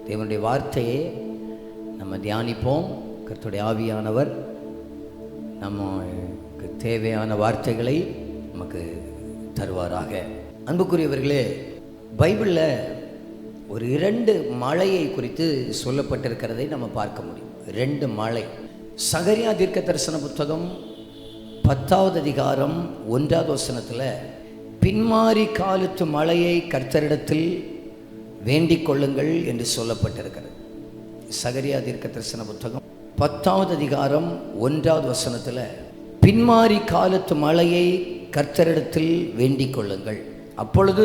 தேவனுடைய வார்த்தையை நம்ம தியானிப்போம். கர்த்தருடைய ஆவியானவர் நமக்கு தேவையான வார்த்தைகளை நமக்கு தருவாராக. அன்புக்குரியவர்களே, பைபிளில் ஒரு 2 மழையை குறித்து சொல்லப்பட்டிருக்கிறதை நம்ம பார்க்க முடியும். 2 மழை. சகரியா தீர்க்க தரிசன புத்தகம் 10வது அதிகாரம் 1வது வசனத்தில் பின்மாறி காலத்து மழையை கர்த்தரிடத்தில் வேண்டிக் கொள்ளுங்கள் என்று சொல்லப்பட்டிருக்கிறது. சகரியா தீர்க்க தரிசன புத்தகம் 10வது அதிகாரம் 1வது வசனத்தில் பின்மாறி காலத்து மழையை கர்த்தரிடத்தில் வேண்டிக் கொள்ளுங்கள். அப்பொழுது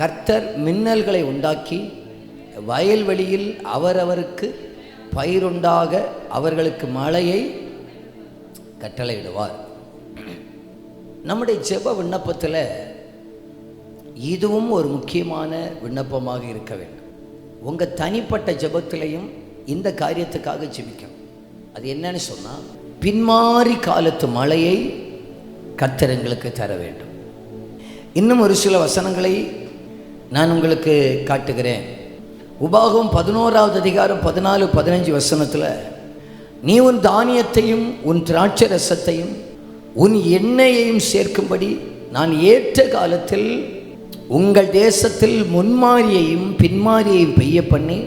கர்த்தர் மின்னல்களை உண்டாக்கி வயல்வெளியில் அவரவருக்கு பயிருண்டாக அவர்களுக்கு மழையை கட்டளையிடுவார். நம்முடைய ஜெப விண்ணப்பத்தில் இதுவும் ஒரு முக்கியமான விண்ணப்பமாக இருக்க வேண்டும். உங்கள் தனிப்பட்ட ஜெபத்திலையும் இந்த காரியத்துக்காக ஜெபிக்கணும். அது என்னன்னு சொன்னால், பின்மாறி காலத்து மழையை கர்த்தர் எங்களுக்கு தர வேண்டும். இன்னும் ஒரு சில வசனங்களை நான் உங்களுக்கு காட்டுகிறேன். உபாகமம் 11வது அதிகாரம் 14, 15 வசனத்தில், நீ உன் தானியத்தையும் உன் திராட்சை ரசத்தையும் உன் எண்ணெயையும் சேர்க்கும்படி நான் ஏற்ற காலத்தில் உங்கள் தேசத்தில் முன்மாரியையும் பின்மாரியையும் பெய்ய பண்ணி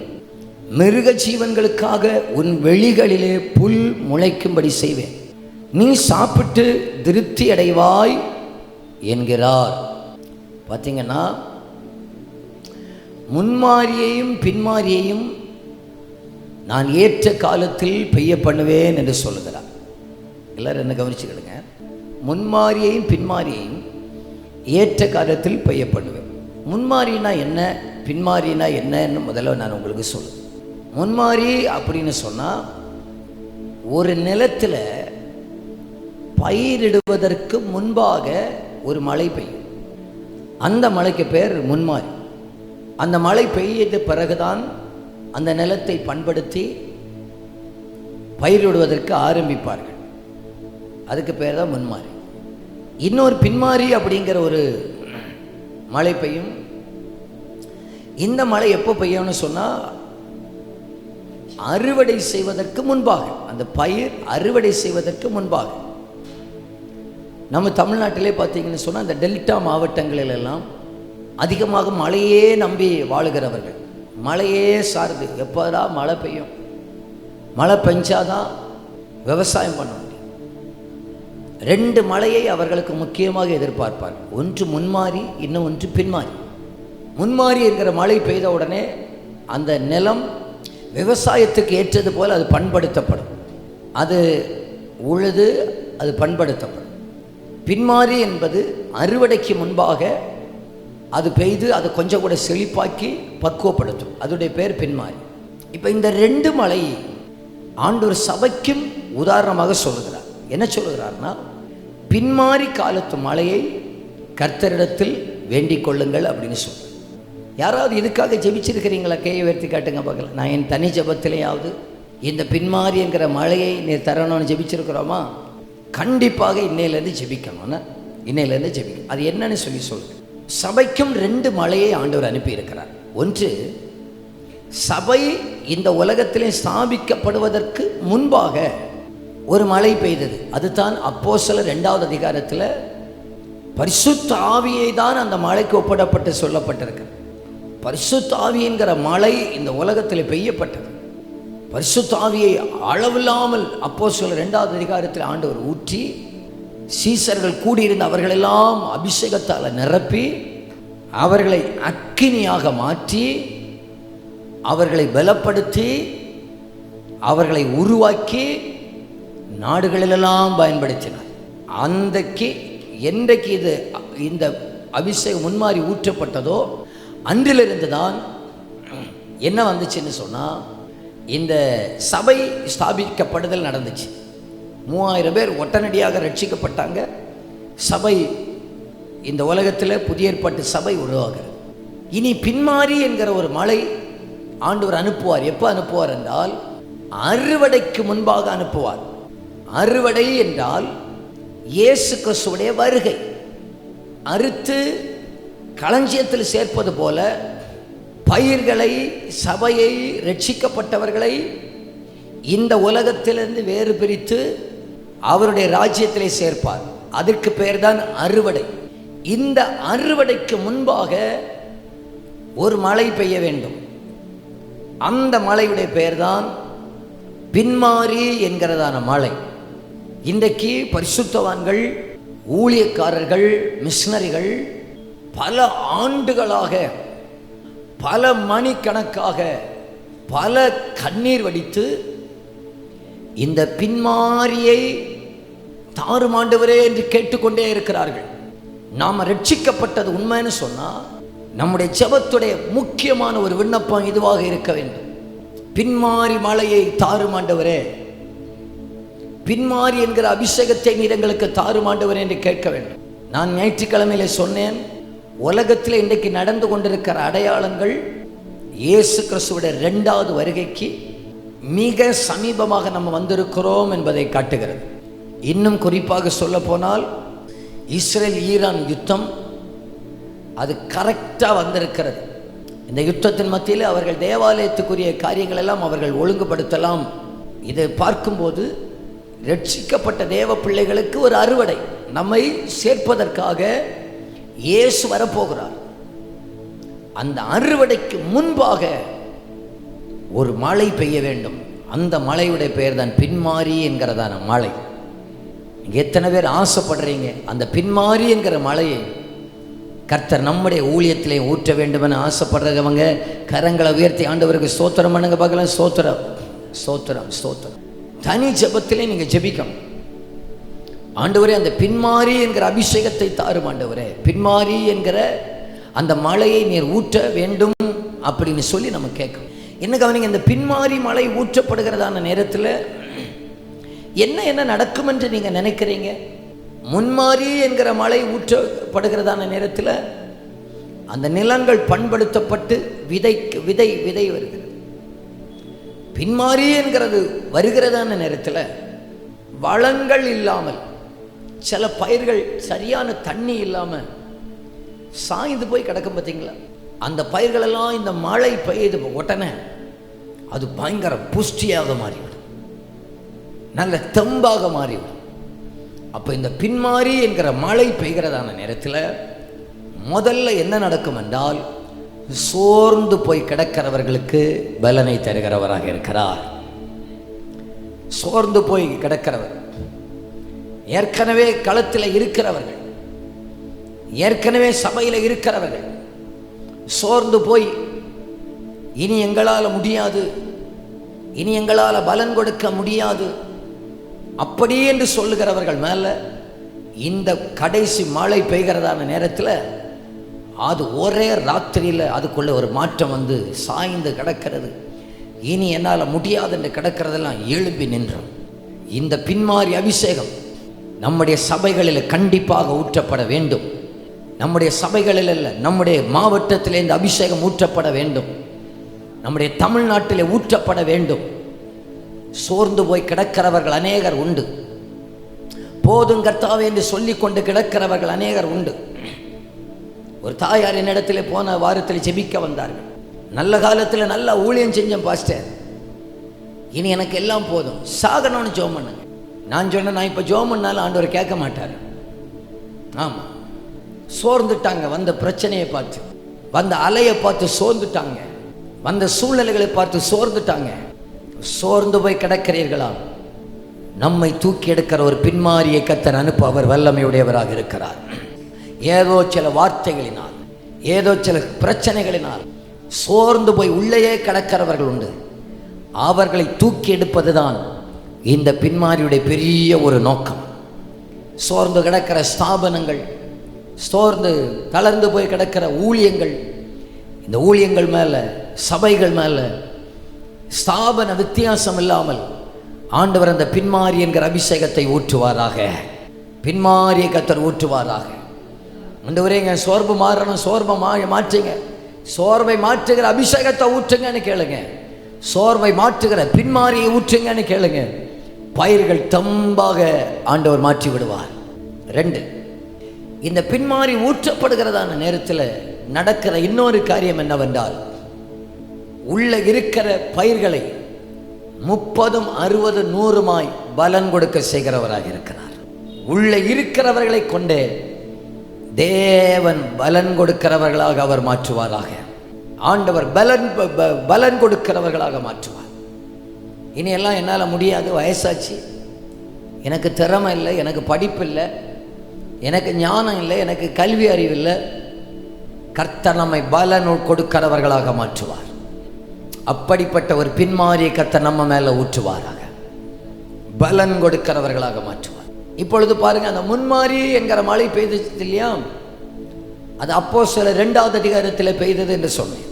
மிருக ஜீவன்களுக்காக உன் வெளிகளிலே புல் முளைக்கும்படி செய்வேன். நீ சாப்பிட்டு திருப்தி அடைவாய் என்கிறார். பார்த்தீங்கன்னா, முன்மாரியையும் பின்மாரியையும் நான் ஏற்ற காலத்தில் பெய்ய பண்ணுவேன் என்று சொல்லுகிறார். எல்லாரும் என்ன கவனிச்சுக்கிடுங்க. முன்மாரியையும் பின்மாரியையும் ஏற்ற காலத்தில் பெய்ய பண்ணுவேன். முன்மாரினா என்ன, பின்மாரினா என்னன்னு முதல்ல நான் உங்களுக்கு சொல்லுவேன். முன்மாரி அப்படின்னு சொன்னால், ஒரு நிலத்தில் பயிரிடுவதற்கு முன்பாக ஒரு மழை பெய்யும். அந்த மழைக்கு பேர் முன்மாரி. அந்த மழை பெய்த பிறகுதான் அந்த நிலத்தை பண்படுத்தி பயிரிடுவதற்கு ஆரம்பிப்பார்கள். அதுக்கு பேர் தான் முன்மாரி. இன்னொரு பின்மாரி அப்படிங்கிற ஒரு மழை பெய்யும். இந்த மழை எப்போ பெய்யும்னு சொன்னால், அறுவடை செய்வதற்கு முன்பாக, அந்த பயிர் அறுவடை செய்வதற்கு முன்பாக. நம்ம தமிழ்நாட்டிலே பார்த்தீங்கன்னு சொன்னால், அந்த டெல்டா மாவட்டங்களிலெல்லாம் அதிகமாக மழையே நம்பி வாழுகிறவர்கள், மழையே சார்ந்து எப்போதா மழை பெய்யும், மழை பெஞ்சாதான் விவசாயம் பண்ண முடியும். 2 மழையை அவர்களுக்கு முக்கியமாக எதிர்பார்ப்பார். ஒன்று முன்மாரி, இன்னும் ஒன்று பின்மாரி. முன்மாரி இருக்கிற மழை பெய்த உடனே அந்த நிலம் விவசாயத்துக்கு ஏற்றது போல் அது பண்படுத்தப்படும், அது உழுது அது பண்படுத்தப்படும். பின்மாரி என்பது அறுவடைக்கு முன்பாக அது பெய்து அதை கொஞ்சம் கூட செழிப்பாக்கி பக்குவப்படுத்தும். அதோடைய பேர் பின்மாரி. இப்போ இந்த 2 மழை ஆண்டவர் சபைக்கும் உதாரணமாக சொல்லுகிறார். என்ன சொல்லுகிறார்னா, பின்மாரி காலத்து மழையை கர்த்தரிடத்தில் வேண்டிக் கொள்ளுங்கள் அப்படின்னு சொல்கிறார். யாராவது இதுக்காக ஜெபிச்சிருக்கிறீங்களா? கையை உயர்த்தி காட்டுங்க பார்க்கலாம். நான் என் தனி ஜெபத்திலேயாவது இந்த பின்மாரி என்கிற மழையை நீ தரணும்னு ஜெபிச்சிருக்கிறோமா? கண்டிப்பாக இன்னையிலேருந்து ஜெபிக்கணும்னா இன்னையிலேருந்து ஜெபிக்கணும். அது என்னன்னு சொல்லுங்கள். சபைக்கும் 2 மழையை ஆண்டவர் அனுப்பியிருக்கிறார். ஒன்று, சபை இந்த உலகத்திலே ஸ்தாபிக்கப்படுவதற்கு முன்பாக ஒரு மழை பெய்தது. அதுதான் அப்போஸ்தலர் 2வது அதிகாரத்தில் பரிசுத்த ஆவியை தான் அந்த மழைக்கு ஒப்பிடப்பட்டு சொல்லப்பட்டிருக்கிறது. பரிசுத்த ஆவி என்கிற மழை இந்த உலகத்தில் பெய்யப்பட்டது. பரிசுத்த ஆவியை அளவில்லாமல் அப்போஸ்தலர் 2வது அதிகாரத்தில் ஆண்டவர் ஊற்றி, சீசர்கள் கூடியிருந்த அவர்களெல்லாம் அபிஷேகத்தால் நிரப்பி, அவர்களை அக்கினியாக மாற்றி, அவர்களை பலப்படுத்தி, அவர்களை உருவாக்கி நாடுகளிலெல்லாம் பயன்படுத்தினார். என்றைக்கு இந்த அபிஷேகம் முன்மாறி ஊற்றப்பட்டதோ அன்றிலிருந்து தான் என்ன வந்துச்சுன்னு சொன்னால், இந்த சபை ஸ்தாபிக்கப்படுதல் நடந்துச்சு. 3000 பேர் உடனடியாக ரட்சிக்கப்பட்டாங்க. சபை இந்த உலகத்தில் புதிய ஏற்பாட்டு சபை உருவாகிறது. இனி பின்மாரி என்கிற ஒரு மழை ஆண்டவர் அனுப்புவார். எப்போ அனுப்புவார் என்றால், அறுவடைக்கு முன்பாக அனுப்புவார். அறுவடை என்றால் இயேசு கிறிஸ்துவுடைய வருகை. அறுத்து களஞ்சியத்தில் சேர்ப்பது போல பயிர்களை, சபையை, ரட்சிக்கப்பட்டவர்களை இந்த உலகத்திலிருந்து வேறு பிரித்து அவருடைய ராஜ்யத்திலே சேர்ப்பார். அதற்கு பெயர் தான் அறுவடை. இந்த அறுவடைக்கு முன்பாக ஒரு மழை பெய்ய வேண்டும். அந்த மழையுடைய பெயர் தான் பின்மாறி என்கிறதான மழை. இன்றைக்கு பரிசுத்தவான்கள், ஊழியக்காரர்கள், மிஷனரிகள் பல ஆண்டுகளாக, பல மணிக்கணக்காக, பல கண்ணீர் வடித்து இந்த பின்மாரியை தாருமாண்டவரே என்று கேட்டுக்கொண்டே இருக்கிறார்கள். நாம் ரட்சிக்கப்பட்டது உண்மைன்னு சொன்னால் நம்முடைய ஜெபத்துடைய முக்கியமான ஒரு விண்ணப்பம் இதுவாக இருக்க வேண்டும். பின்மாரி மழையை தாருமாண்டவரே, பின்மாரி என்கிற அபிஷேகத்தை நீர் எங்களுக்கு தாருமாண்டவரே என்று கேட்க வேண்டும். நான் ஞாயிற்றுக்கிழமையில சொன்னேன், உலகத்தில் இன்றைக்கு நடந்து கொண்டிருக்கிற அடையாளங்கள் இயேசு கிறிஸ்துவுடைய 2வது வருகைக்கு மிக சமீபமாக நம்ம வந்திருக்கிறோம் என்பதை காட்டுகிறது. இன்னும் குறிப்பாக சொல்ல போனால் இஸ்ரேல் ஈரான் யுத்தம் அது கரெக்டாக வந்திருக்கிறது. இந்த யுத்தத்தின் மத்தியில் அவர்கள் தேவாலயத்துக்குரிய காரியங்கள் எல்லாம் அவர்கள் ஒழுங்குபடுத்தலாம். இதை பார்க்கும்போது ரட்சிக்கப்பட்ட தேவ பிள்ளைகளுக்கு ஒரு அறுவடை, நம்மை சேர்ப்பதற்காக இயேசு வரப்போகிறார். அந்த அறுவடைக்கு முன்பாக ஒரு மழை பெய்ய வேண்டும். அந்த மழையுடைய பெயர் தான் பின்மாரி என்கிறதான மழை. நீங்கள் எத்தனை பேர் ஆசைப்படுறீங்க அந்த பின்மாரி என்கிற மழையை கர்த்தர் நம்முடைய ஊழியத்திலே ஊற்ற வேண்டும் என ஆசைப்படுறவங்க கரங்களை உயர்த்தி ஆண்டவருக்கு ஸ்தோத்திரம் பண்ணுங்க பார்க்கலாம். ஸ்தோத்திரம், ஸ்தோத்திரம், ஸ்தோத்திரம். தனி ஜெபத்திலே நீங்கள் ஜெபிக்கணும். ஆண்டவரே, அந்த பின்மாரி என்கிற அபிஷேகத்தை தாரும் ஆண்டவரே, பின்மாரி என்கிற அந்த மழையை நீர் ஊற்ற வேண்டும் அப்படின்னு சொல்லி நம்ம கேட்கணும். என்ன கவனிங்க, இந்த பின்மாரி மழை ஊற்றப்படுகிறதான நேரத்தில் என்ன நடக்கும் என்று நீங்கள் நினைக்கிறீங்க? முன்மாரி என்கிற மழை ஊற்றப்படுகிறதான நேரத்தில் அந்த நிலங்கள் பண்படுத்தப்பட்டு விதை வருகிறது. பின்மாரி என்கிறது வருகிறதான நேரத்தில் வளங்கள் இல்லாமல், சில பயிர்கள் சரியான தண்ணி இல்லாமல் சாய்ந்து போய் கிடக்கும் பார்த்தீங்களா? அந்த பயிர்களெல்லாம் இந்த மழை பெய்து உடனே அது பயங்கர புஷ்டியாக மாறிவிடும், நல்ல தெம்பாக மாறிவிடும். அப்போ இந்த பின்மாரி என்கிற மழை பெய்கிறதான நேரத்தில் முதல்ல என்ன நடக்கும் என்றால், சோர்ந்து போய் கிடக்கிறவர்களுக்கு பலனை தருகிறவராக இருக்கிறார். சோர்ந்து போய் கிடக்கிறவர், ஏற்கனவே களத்தில் இருக்கிறவர்கள், ஏற்கனவே சபையில் இருக்கிறவர்கள் சோர்ந்து போய் இனி எங்களால் முடியாது, இனி எங்களால் பலன் கொடுக்க முடியாது அப்படி என்று சொல்லுகிறவர்கள் மேலே இந்த கடைசி மழை பெய்கிறதான நேரத்தில் அது ஒரே ராத்திரியில் அதுக்குள்ளே ஒரு மாற்றம் வந்து சாய்ந்து கிடக்கிறது. இனி என்னால் முடியாது என்று கிடக்கிறதெல்லாம் எழுப்பி நின்றோம். இந்த பின்மாரி அபிஷேகம் நம்முடைய சபைகளில் கண்டிப்பாக ஊற்றப்பட வேண்டும். நம்முடைய சபைகளில் அல்ல, நம்முடைய மாவட்டத்தில் இந்த அபிஷேகம் ஊற்றப்பட வேண்டும். நம்முடைய தமிழ்நாட்டிலே ஊற்றப்பட வேண்டும். சோர்ந்து போய் கிடக்கிறவர்கள் அநேகர் உண்டு. போதும் கர்த்தாவே என்று சொல்லிக் கொண்டு கிடக்கிறவர்கள் அநேகர் உண்டு. ஒரு தாயார் என்னிடத்தில் போன வாரத்தில் ஜெபிக்க வந்தார்கள். நல்ல காலத்தில் நல்லா ஊழியம் செஞ்சேன் பாஸ்டர், இனி எனக்கு எல்லாம் போதும், சாகணும்னு ஜெபம் பண்ணுங்க. நான் சொன்னேன், நான் இப்போ ஜெபம் பண்ணாலும் ஆண்டவர் கேட்க மாட்டார். ஆமாம், சோர்ந்துட்டாங்க. வந்த பிரச்சனையை பார்த்து, வந்த அலையை பார்த்து சோர்ந்துட்டாங்க, வந்த சூழ்நிலைகளை பார்த்து சோர்ந்துட்டாங்க. சோர்ந்து போய் கிடக்கிறீர்களா? நம்மை தூக்கி எடுக்கிற ஒரு பின்மாரியை கர்த்தர் அனுப்ப அவர் வல்லமையுடையவராக இருக்கிறார். ஏதோ சில வார்த்தைகளினால், ஏதோ சில பிரச்சனைகளினால் சோர்ந்து போய் உள்ளேயே கிடக்கிறவர்கள் உண்டு. அவர்களை தூக்கி எடுப்பது தான் இந்த பின்மாரியுடைய பெரிய ஒரு நோக்கம். சோர்ந்து கிடக்கிற ஸ்தாபனங்கள், சோர்ந்து தளர்ந்து போய் கிடக்கிற ஊழியங்கள், இந்த ஊழியங்கள் மேலே, சபைகள் மேலே ஸ்தாபன வித்தியாசம் இல்லாமல் ஆண்டவர் அந்த பின்மாரி என்கிற அபிஷேகத்தை ஊற்றுவாராக. பின்மாரியை கர்த்தர் ஊற்றுவாராக. ஆண்டவரேங்க, சோர்வு மாறணும், சோர்வை மாற்றுங்க, சோர்வை மாற்றுகிற அபிஷேகத்தை ஊற்றுங்கன்னு கேளுங்க. சோர்வை மாற்றுகிற பின்மாரியை ஊற்றுங்கன்னு கேளுங்க. பயிர்கள் தம்பாக ஆண்டவர் மாற்றி விடுவார். 2, இந்த பின்மாரி ஊற்றப்படுகிறதான நேரத்தில் நடக்கிற இன்னொரு காரியம் என்னவென்றால், உள்ள இருக்கிற பயிர்களை 30, 60, 100 பலன் கொடுக்க செய்கிறவராக இருக்கிறார். உள்ள இருக்கிறவர்களை கொண்டே தேவன் பலன் கொடுக்கிறவர்களாக அவர் மாற்றுவாராக. ஆண்டவர் பலன் கொடுக்கிறவர்களாக மாற்றுவார். இனி எல்லாம் என்னால் முடியாது, வயசாச்சு, எனக்கு திறமை இல்லை, எனக்கு படிப்பு இல்லை, எனக்கு ஞானம் இல்லை, எனக்கு கல்வி அறிவு இல்லை. கர்த்தர் நம்மை பலன் கொடுக்கிறவர்களாக மாற்றுவார். அப்படிப்பட்ட ஒரு பின்மாரியை கர்த்தர் நம்ம மேலே ஊற்றுவாராக, பலன் கொடுக்கிறவர்களாக மாற்றுவார். இப்பொழுது பாருங்க, அந்த முன்மாரி என்கிற மழை பெய்தது இல்லையா, அது அப்போஸ்தலர் 2வது அதிகாரத்தில் பெய்தது என்று சொன்னேன்.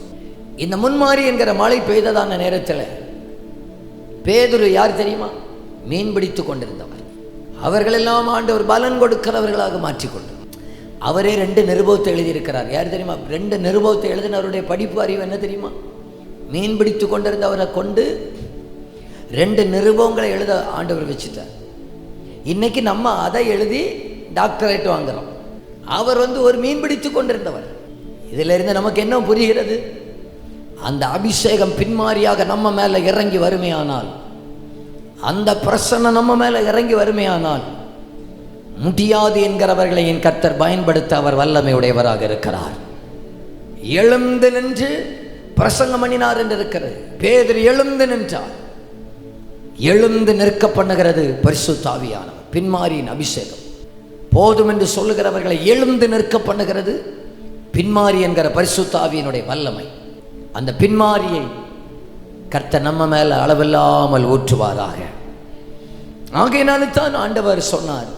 இந்த முன்மாரி என்கிற மழை பெய்ததான நேரத்தில் பேதுரு யார் தெரியுமா? மீன் பிடித்து கொண்டிருந்தவர். அவர்களெல்லாம் ஆண்டவர் பலன் கொடுக்கிறவர்களாக மாற்றிக்கொண்டார். அவரே 2 நிருபத்தை எழுதியிருக்கிறார். யார் தெரியுமா? 2 நிருபத்தை எழுதினவருடைய படிப்பு அறிவு என்ன தெரியுமா? மீன் பிடித்து கொண்டிருந்தவரை கொண்டு 2 நிருபங்களை எழுத ஆண்டவர் வச்சுட்டார். இன்னைக்கு நம்ம அதை எழுதி டாக்டரேட் வாங்குறோம். அவர் ஒரு மீன் பிடித்து கொண்டிருந்தவர். இதிலிருந்து நமக்கு என்ன புரிகிறது? அந்த அபிஷேகம் பின்மாரியாக நம்ம மேலே இறங்கி வருமையானால், அந்த பிரசன்னம் நம்ம மேலே இறங்கி வருமையானால், முடியாது என்கிறவர்களை என் கர்த்தர் பயன்படுத்த அவர் வல்லமை உடையவராக இருக்கிறார். எழுந்து நின்று பிரசங்கம் பண்ணினார் என்று இருக்கிறது. பேதுரு எழுந்து நின்றார். எழுந்து நிற்க பண்ணுகிறது பரிசுத்த ஆவியானவர், பின்மாரியின் அபிஷேகம். போதும் என்று சொல்லுகிறவர்களை எழுந்து நிற்க பண்ணுகிறது பின்மாரி என்கிற பரிசுத்த ஆவியினுடைய வல்லமை. அந்த பின்மாரியை கர்த்தர் நம்ம மேல அளவில்லாமல் ஊற்றுவாராக. ஆகையினால்தான் ஆண்டவர் சொன்னார்,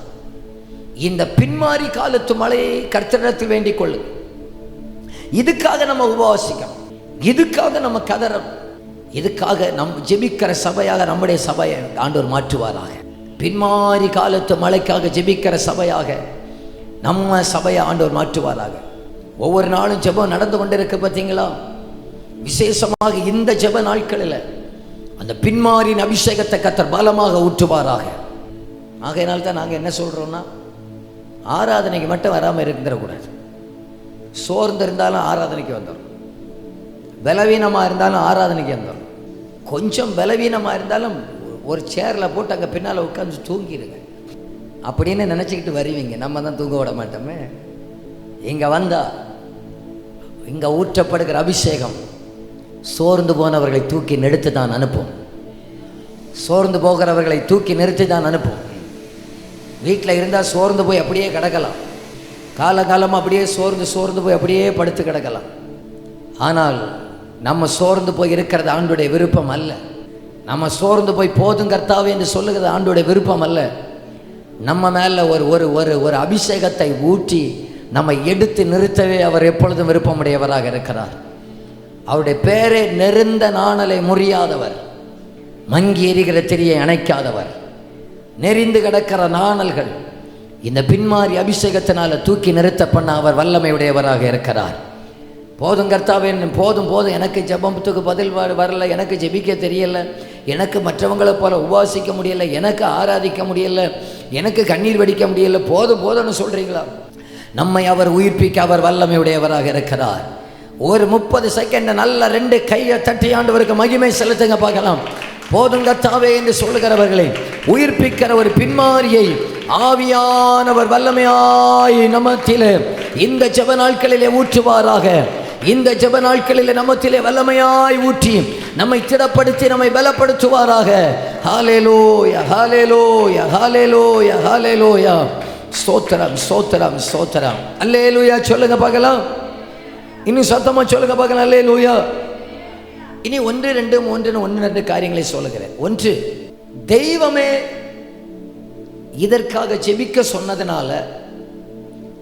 இந்த பின்மாரி காலத்து மழையை கர்த்தரிடத்தில் வேண்டிக் கொள்ளு. இதுக்காக நம்ம உபவாசிக்கணும், இதுக்காக நம்ம கதறணும், இதுக்காக நம் ஜெபிக்கிற சபையாக நம்முடைய சபையை ஆண்டவர் மாற்றுவாராக. பின்மாரி காலத்து மழைக்காக ஜெபிக்கிற சபையாக நம்ம சபையை ஆண்டவர் மாற்றுவாராக. ஒவ்வொரு நாளும் ஜெபம் நடந்து கொண்டிருக்க பார்த்தீங்களா? விசேஷமாக இந்த ஜெப நாட்களில் அந்த பின்மாரின் அபிஷேகத்தை கர்த்தர் பலமாக ஊற்றுவாராக. ஆகையினால தான் நாங்கள் என்ன சொல்கிறோம்னா, ஆராதனைக்கு மட்டும் வராமல் இருந்துடக்கூடாது. சோர்ந்து இருந்தாலும் ஆராதனைக்கு வந்துடும், பலவீனமாக இருந்தாலும் ஆராதனைக்கு வந்துடும். கொஞ்சம் பலவீனமாக இருந்தாலும் ஒரு சேரில் போட்டு அங்கே பின்னால் உட்காந்து தூங்கிடுங்க அப்படின்னு நினச்சிக்கிட்டு வருவீங்க. நம்ம தான் தூங்க விட மாட்டோமே. இங்கே வந்தால் இங்கே ஊற்றப்படுகிற அபிஷேகம் சோர்ந்து போனவர்களை தூக்கி நிறுத்தி தான் அனுப்பும். சோர்ந்து போகிறவர்களை தூக்கி நிறுத்தி தான் அனுப்பும். வீட்டில் இருந்தால் சோர்ந்து போய் அப்படியே கிடக்கலாம், காலகாலமாக அப்படியே சோர்ந்து போய் அப்படியே படுத்து கிடக்கலாம். ஆனால் நம்ம சோர்ந்து போய் இருக்கிறது ஆண்டுடைய விருப்பம் அல்ல. நம்ம சோர்ந்து போய் போதும் கர்த்தாவே என்று சொல்லுகிறது ஆண்டுடைய விருப்பம் அல்ல. நம்ம மேலே ஒரு அபிஷேகத்தை ஊற்றி நம்மை எடுத்து நிறுத்தவே அவர் எப்பொழுதும் விருப்பமுடையவராக இருக்கிறார். அவருடைய பேரை நெருந்த நாணலை முறியாதவர், மங்கி எரிகிற திரியை அணைக்காதவர், நெறிந்து கிடக்கிற நாணல்கள் இந்த பின்மாரி அபிஷேகத்தினால தூக்கி நிறுத்த பண்ண அவர் வல்லமையுடையவராக இருக்கிறார். போதும் கர்த்தாவே, போதும் எனக்கு ஜெபத்துக்கு பதில் வரல, எனக்கு ஜெபிக்க தெரியலை, எனக்கு மற்றவங்களை போல உபாசிக்க முடியலை, எனக்கு ஆராதிக்க முடியலை, எனக்கு கண்ணீர் வடிக்க முடியலை, போதும்னு சொல்கிறீங்களா? நம்மை அவர் உயிர்ப்பிக்க அவர் வல்லமையுடையவராக இருக்கிறார். ஒரு 30 செகண்ட் நல்ல 2 கையை தட்டி ஆண்டவருக்கு மகிமை செலுத்துங்க பார்க்கலாம். போதும் கர்த்தாவே என்று சொல்லுகிறவர்களை உயிர்ப்பிக்கிற ஒரு பின்மாரியை ஆவியானவர் வல்லமையாய் நமத்திலே இந்த ஜெப நாட்களிலே ஊற்றுவாராக. இந்த ஜெப நாட்களிலே நமத்திலே வல்லமையாய் ஊற்றி நம்மை திடப்படுத்தி நம்மை பலப்படுத்துவாராக. ஹல்லேலூயா, ஹல்லேலூயா, ஹல்லேலூயா, ஹல்லேலூயா. ஸ்தோத்திரம், ஸ்தோத்திரம், ஸ்தோத்திரம். அல்லேலூயா சொல்லுங்க பார்க்கலாம். இன்னும் சத்தமா சொல்லுங்க பார்க்கலாம். அல்லேலூயா. இனி 1, 2, 3 1 காரியங்களை சொல்லுகிறேன். 1, தெய்வமே இதற்காக ஜெபிக்க சொன்னதுனால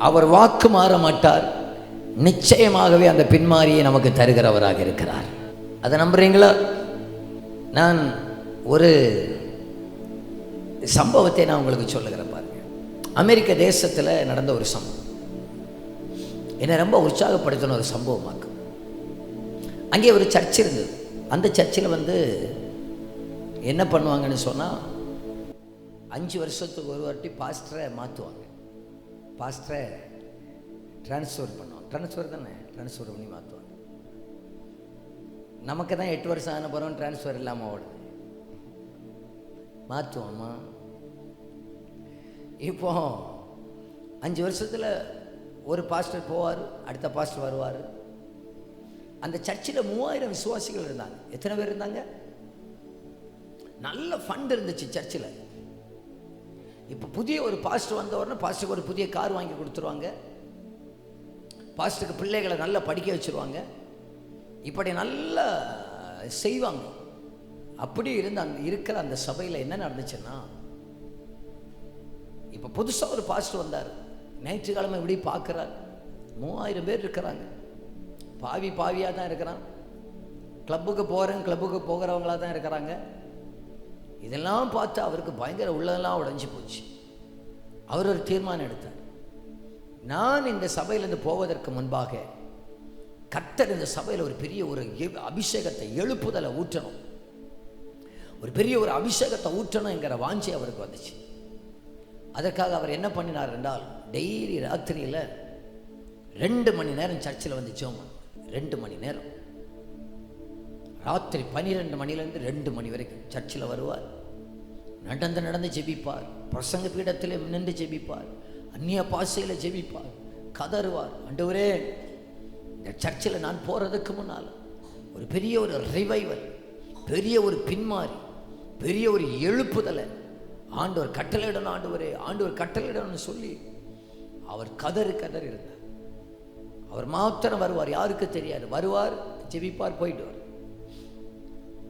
அவர் வாக்கு மாற மாட்டார். நிச்சயமாகவே அந்த பின்மாரியை நமக்கு தருகிறவராக இருக்கிறார். அதை நம்புறீங்களா? நான் ஒரு சம்பவத்தை நான் உங்களுக்கு சொல்லுகிறேன் பாருங்க. அமெரிக்க தேசத்தில் நடந்த ஒரு சம்பவம் என்னை ரொம்ப உற்சாகப்படுத்தின ஒரு சம்பவமாக்கு. அங்கே ஒரு சர்ச் இருந்தது. அந்த சர்ச்சில் என்ன பண்ணுவாங்கன்னு சொன்னால், 5 வருஷத்துக்கு ஒரு வாட்டி பாஸ்டரை மாற்றுவாங்க. பாஸ்டரை ட்ரான்ஸ்ஃபர் பண்ணுவாங்க. ட்ரான்ஸ்ஃபர் பண்ணி மாற்றுவாங்க. நமக்கு தான் 8 வருஷம் ஆன பிறகு டிரான்ஸ்ஃபர் இல்லாமல் ஓடுது. மாற்றுவோம்மா. இப்போ 5 வருஷத்தில் ஒரு பாஸ்டர் போவார், அடுத்த பாஸ்டர் வருவார். அந்த சர்ச்சில் 3000 விசுவாசிகள் இருந்தாங்க. எத்தனை பேர் இருந்தாங்க? நல்ல ஃபண்ட் இருந்துச்சு சர்ச்சில். இப்போ புதிய ஒரு பாஸ்டர் வந்த உடனே பாஸ்டருக்கு ஒரு புதிய கார் வாங்கி கொடுத்துருவாங்க. பாஸ்டருக்கு பிள்ளைகளை நல்லா படிக்க வச்சுருவாங்க. இப்படி நல்லா செய்வாங்க. அப்படி இருந்து இருக்கிற அந்த சபையில் என்ன நடந்துச்சுன்னா, இப்போ புதுசாக ஒரு பாஸ்டர் வந்தார். ஞாயிற்றுக்கிழமை இப்படி பார்க்குறார், 3000 பேர் இருக்கிறாங்க. பாவியாக தான் இருக்கிறான். கிளப்புக்கு போகிறவங்களாக தான் இருக்கிறாங்க. இதெல்லாம் பார்த்து அவருக்கு பயங்கர உள்ளதெல்லாம் உடைஞ்சு போச்சு. அவர் ஒரு தீர்மானம் எடுத்தார். நான் இந்த சபையிலேருந்து போவதற்கு முன்பாக கர்த்தர் இந்த சபையில் ஒரு பெரிய ஒரு அபிஷேகத்தை, எழுப்புதலை ஊற்றணும், ஒரு பெரிய ஒரு அபிஷேகத்தை ஊற்றணுங்கிற வாஞ்சி அவருக்கு வந்துச்சு. அதற்காக அவர் என்ன பண்ணினார் என்றால், டெய்லி ராத்திரியில் 2 மணி நேரம் சர்ச்சில் வந்து ஜெபம். 2 மணி நேரம், ராத்திரி 12 மணிலேருந்து 2 மணி வரைக்கும் சர்ச்சில் வருவார். நடந்து ஜெபிப்பார். பிரசங்க பீடத்தில் நின்று ஜெபிப்பார். அந்நிய பாஷையில் ஜெபிப்பார். கதறுவார், ஆண்டவரே இந்த சர்ச்சில் நான் போகிறதுக்கு முன்னால் ஒரு பெரிய ஒரு ரிவைவல், பெரிய ஒரு பின்மாறி, பெரிய ஒரு எழுப்புதலை ஆண்டவர் கட்டளையிடணும், ஆண்டவர் கட்டளையிடணும்னு சொல்லி அவர் கதறி இருந்தார். அவர் மாத்திரம் வருவார், யாருக்கு தெரியாது. வருவார், ஜெபிப்பார், போயிடுவார்.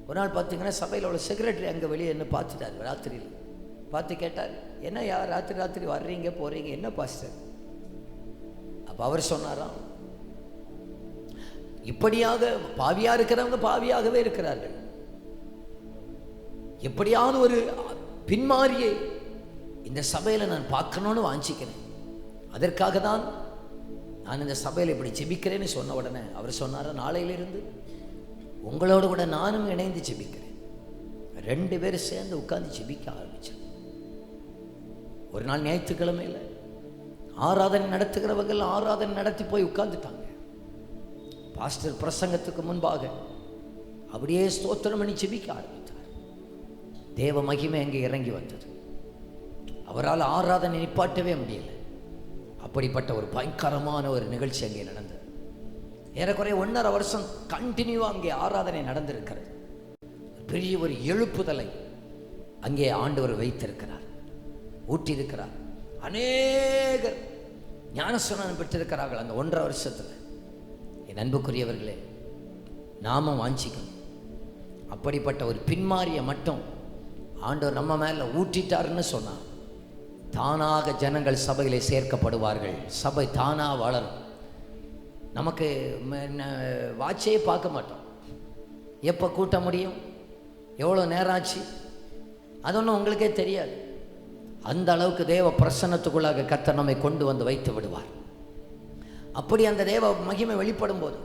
ஒரு நாள் பார்த்தீங்கன்னா சபையில் உள்ள செக்ரட்டரி அங்கே வெளியே என்ன பார்த்துட்டார். ராத்திரியில் பார்த்து கேட்டார், என்ன யார் ராத்திரி வர்றீங்க போகிறீங்க, என்ன பாஸ்டர்? அப்போ அவர் சொன்னாராம், இப்படியாக பாவியாக இருக்கிறவங்க பாவியாகவே இருக்கிறார்கள். எப்படியாவது ஒரு பின்மாரியை இந்த சபையில் நான் பார்க்கணும்னு வாஞ்சிக்கிறேன். அதற்காக தான் நான் இந்த சபையில் இப்படி ஜெபிக்கிறேன்னு சொன்ன உடனே அவர் சொன்னார், நாளையிலிருந்து உங்களோடு கூட நானும் இணைந்து ஜெபிக்கிறேன். 2 பேரும் சேர்ந்து உட்கார்ந்து ஜெபிக்க ஆரம்பித்தேன். ஒரு நாள் ஞாயிற்றுக்கிழமையில் ஆராதனை நடத்துகிறவர்கள் ஆராதனை நடத்தி போய் உட்கார்ந்துட்டாங்க. பாஸ்டர் பிரசங்கத்துக்கு முன்பாக அப்படியே ஸ்தோத்திரம் பண்ணி ஜெபிக்க ஆரம்பித்தார். தேவ மகிமை அங்கே இறங்கி வந்தது. அவரால் ஆராதனை நிப்பாட்டவே முடியல. அப்படிப்பட்ட ஒரு பயங்கரமான ஒரு நிகழ்ச்சி அங்கே நடந்தது. ஏறக்குறைய 1.5 வருஷம் கண்டினியூவாக அங்கே ஆராதனை நடந்திருக்கிறது. பெரிய ஒரு எழுப்புதலை அங்கே ஆண்டவர் வைத்திருக்கிறார், ஊட்டியிருக்கிறார். அநேகர் ஞானஸ்நானம் பெற்றிருக்கிறார்கள் அந்த 1.5 வருஷத்தில். என் அன்புக்குரியவர்களே, நாமும் வாஞ்சிக்கணும். அப்படிப்பட்ட ஒரு பின்மாரியை மட்டும் ஆண்டவர் நம்ம மேலே ஊட்டிட்டாருன்னு சொன்னார், தானாக ஜனங்கள் சபையிலே சேர்க்கப்படுவார்கள். சபை தானாக வளரும். நமக்கு வாட்சையே பார்க்க மாட்டோம். எப்போ கூட்ட முடியும், எவ்வளோ நேரம் ஆச்சு, அது ஒன்றும் உங்களுக்கே தெரியாது. அந்த அளவுக்கு தேவ பிரசன்னத்துக்குள்ளாக கர்த்தர் நம்மை கொண்டு வந்து வைத்து விடுவார். அப்படி அந்த தேவ மகிமை வெளிப்படும் போது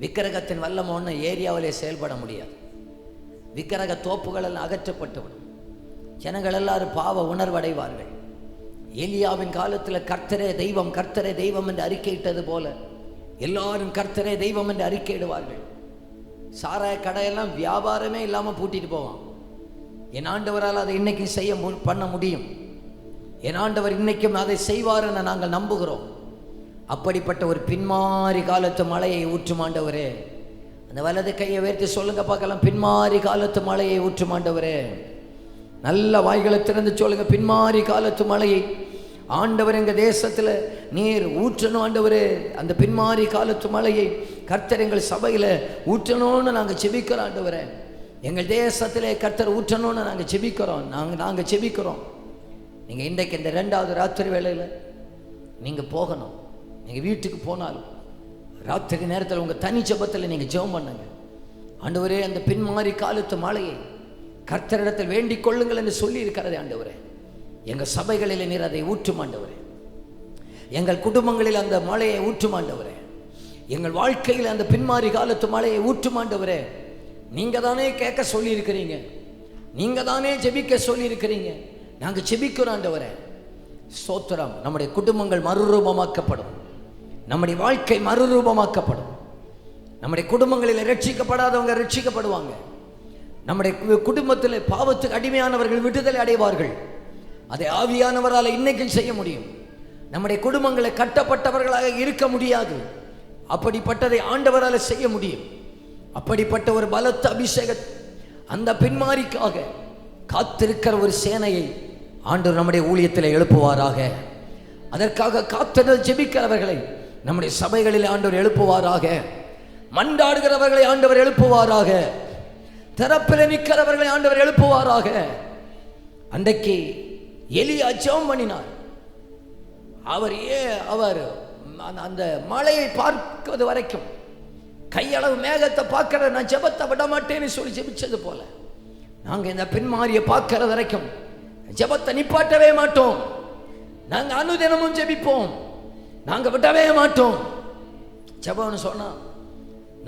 விக்கிரகத்தின் வல்லமை ஒன்று ஏரியாவிலே செயல்பட முடியாது. விக்கிரக தோப்புகள் எல்லாம் அகற்றப்பட்டு விடும். ஜனங்கள் எல்லாரும் பாவ உணர்வடைவார்கள். எலியாவின் காலத்தில் கர்த்தரே தெய்வம் என்று அறிக்கையிட்டது போல எல்லாரும் கர்த்தரே தெய்வம் என்று அறிக்கையிடுவார்கள். சாராய கடையெல்லாம் வியாபாரமே இல்லாமல் பூட்டிட்டு போவான். என் ஆண்டவரால் அதை இன்னைக்கு பண்ண முடியும். என் ஆண்டவர் இன்னைக்கும் அதை செய்வார் என நாங்கள் நம்புகிறோம். அப்படிப்பட்ட ஒரு பின்மாறி காலத்து மழையை ஊற்றும் ஆண்டவரே. அந்த வலது கையை உயர்த்தி சொல்லுங்க பார்க்கலாம், பின்மாறி காலத்து மழையை ஊற்றும் ஆண்டவரே. நல்ல வாய்களை திறந்து சொல்லுங்க, பின்மாறி காலத்து மழையை ஆண்டவர் எங்கள் தேசத்தில் நீர் ஊற்றணும் ஆண்டவரே. அந்த பின்மாறி காலத்து மழையை கர்த்தர் எங்கள் சபையில் ஊற்றணும்னு நாங்கள் செபிக்கிறோம் ஆண்டவரே. எங்கள் தேசத்திலே கர்த்தர் ஊற்றணும்னு நாங்கள் செபிக்கிறோம். நீங்கள் இன்றைக்கு இந்த 2வது ராத்திரி வேளையில் நீங்கள் போகணும். நீங்கள் வீட்டுக்கு போனாலும் ராத்திரி நேரத்தில் உங்கள் தனி ஜெபத்தில் நீங்கள் ஜெபம் பண்ணுங்க. ஆண்டவரே, அந்த பின்மாறி காலத்து மழையை கர்த்தரிடத்தில் வேண்டிக் கொள்ளுங்கள் என்று சொல்லி இருக்கிறதே ஆண்டவரே. எங்கள் சபைகளில் நீர் அதை ஊற்றும் ஆண்டவரே. எங்கள் குடும்பங்களில் அந்த மழையை ஊற்றும் ஆண்டவரே. எங்கள் வாழ்க்கையில் அந்த பின்மாறி காலத்து மழையை ஊற்றும் ஆண்டவரே. நீங்கள் தானே கேட்க சொல்லியிருக்கிறீங்க, நீங்கள் தானே ஜெபிக்க சொல்லியிருக்கிறீங்க. நாங்கள் ஜெபிக்கிறோம் ஆண்டவரே. ஸ்தோத்திரம். நம்முடைய குடும்பங்கள் மறுரூபமாக்கப்படும், நம்முடைய வாழ்க்கை மறுரூபமாக்கப்படும். நம்முடைய குடும்பங்களில் ரட்சிக்கப்படாதவங்க ரட்சிக்கப்படுவாங்க. நம்முடைய குடும்பத்தில் பாவத்துக்கு அடிமையானவர்கள் விடுதலை அடைவார்கள். அதை ஆவியானவரால் இன்னைக்கு செய்ய முடியும். நம்முடைய குடும்பங்களை கட்டப்பட்டவர்களாக இருக்க முடியாது. அப்படிப்பட்டதை ஆண்டவரால் செய்ய முடியும். அப்படிப்பட்ட ஒரு பலத்த அபிஷேக அந்த பின்மாரிக்காக காத்திருக்கிற ஒரு சேனையை ஆண்டவர் நம்முடைய ஊழியத்தில் எழுப்புவாராக. அதற்காக காத்திருந்த ஜெபிக்கிறவர்களை நம்முடைய சபைகளில் ஆண்டவர் எழுப்புவாராக. மன்றாடுகிறவர்களை ஆண்டவர் எழுப்புவாராக. திறப்பில் நிற்கிறவர்களை ஆண்டவர் எழுப்புவாராக. அன்றைக்கு எலியா ஜெபம் பண்ணினார். அவர் அந்த மலையை பார்க்கிறது வரைக்கும், கையளவு மேகத்தை பார்க்கிற நான் ஜெபத்தை விட மாட்டேன்னு சொல்லி ஜெபிச்சது போல, நாங்கள் இந்த பின்மாரியை பார்க்கிற வரைக்கும் ஜெபத்தை நிப்பாட்டவே மாட்டோம். நாங்கள் அனுதினமும் ஜெபிப்போம். நாங்கள் விடவே மாட்டோம். ஜெபம்னு சொன்னா